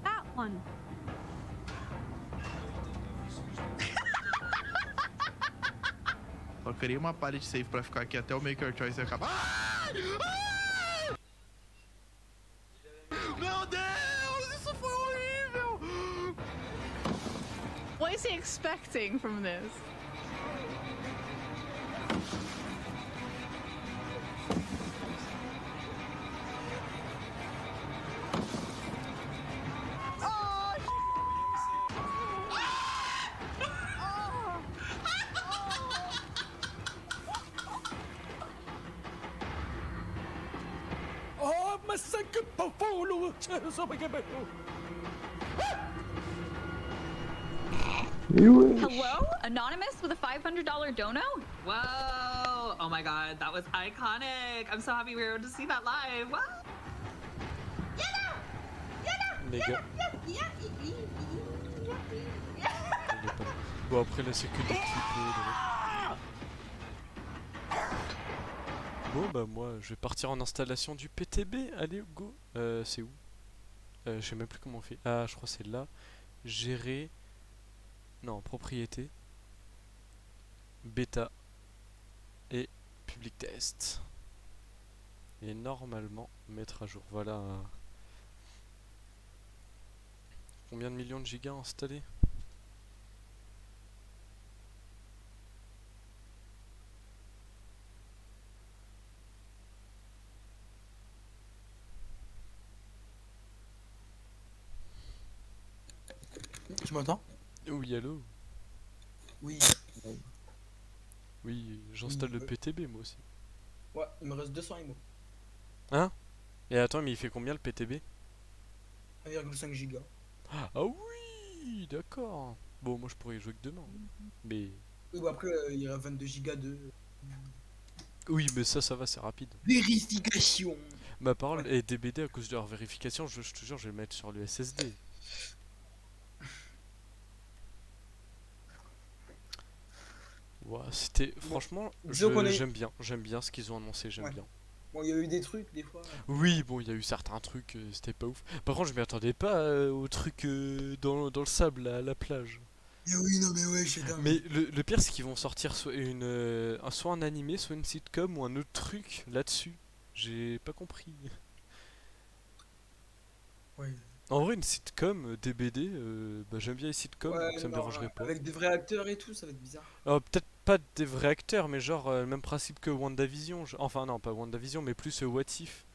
That one. Eu queria uma pallet safe pra ficar aqui até o Maker Choice acabar. Ah! Meu Deus, isso foi horrível! What is he expecting from this? Oh, mas que pafulo! Hello? Anonymous with a $500 dono? Whoa! Oh my god, that was iconic! I'm so happy we were able to see that live. What? Les gars. Bon après là c'est que des clips. Bon bah moi je vais partir en installation du PTB. Allez go. C'est où? Je sais même plus comment on fait. Ah je crois que c'est là. Gérer. Non, propriété. Bêta. Et public test. Et normalement mettre à jour. Voilà. Combien de millions de gigas installés? Tu m'entends? Oui, allô? Oui. Oui, j'installe le PTB moi aussi. Ouais, il me reste 200 IMO. Hein? Et attends, mais il fait combien le PTB? 1,5 giga. Ah oui, d'accord. Bon, moi je pourrais y jouer que demain. Mais... Oui, bah après, il y a 22 gigas de... Oui, mais ça va, c'est rapide. Vérification. Ma parole est DBD à cause de leur vérification, je te jure, je vais le mettre sur le SSD. Ouah, c'était... Franchement, j'aime bien ce qu'ils ont annoncé, j'aime bien. Bon, il y a eu des trucs, des fois. Oui, bon, il y a eu certains trucs, c'était pas ouf. Par contre, je m'y attendais pas aux trucs dans le sable, à la plage. Oui, non, mais ouais, je sais. Mais le pire, c'est qu'ils vont sortir soit un animé, soit une sitcom ou un autre truc là-dessus. J'ai pas compris. Ouais. En vrai, une sitcom, DBD, bah, j'aime bien les sitcoms, donc ça me dérangerait pas. Avec des vrais acteurs et tout, ça va être bizarre. Peut-être pas des vrais acteurs, mais genre le même principe que WandaVision. Enfin, non, pas WandaVision, mais plus What If.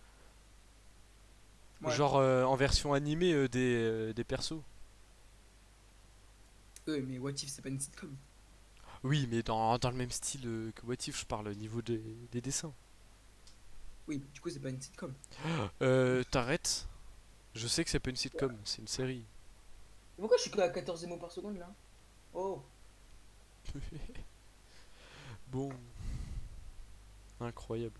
Ouais. Genre en version animée des persos. Oui, mais What If, c'est pas une sitcom. Oui, mais dans le même style que What If, je parle au niveau des dessins. Oui, du coup, c'est pas une sitcom. T'arrêtes? Je sais que c'est pas une sitcom, c'est une série. Pourquoi je suis que à 14 mots par seconde là? Oh. Bon. Incroyable.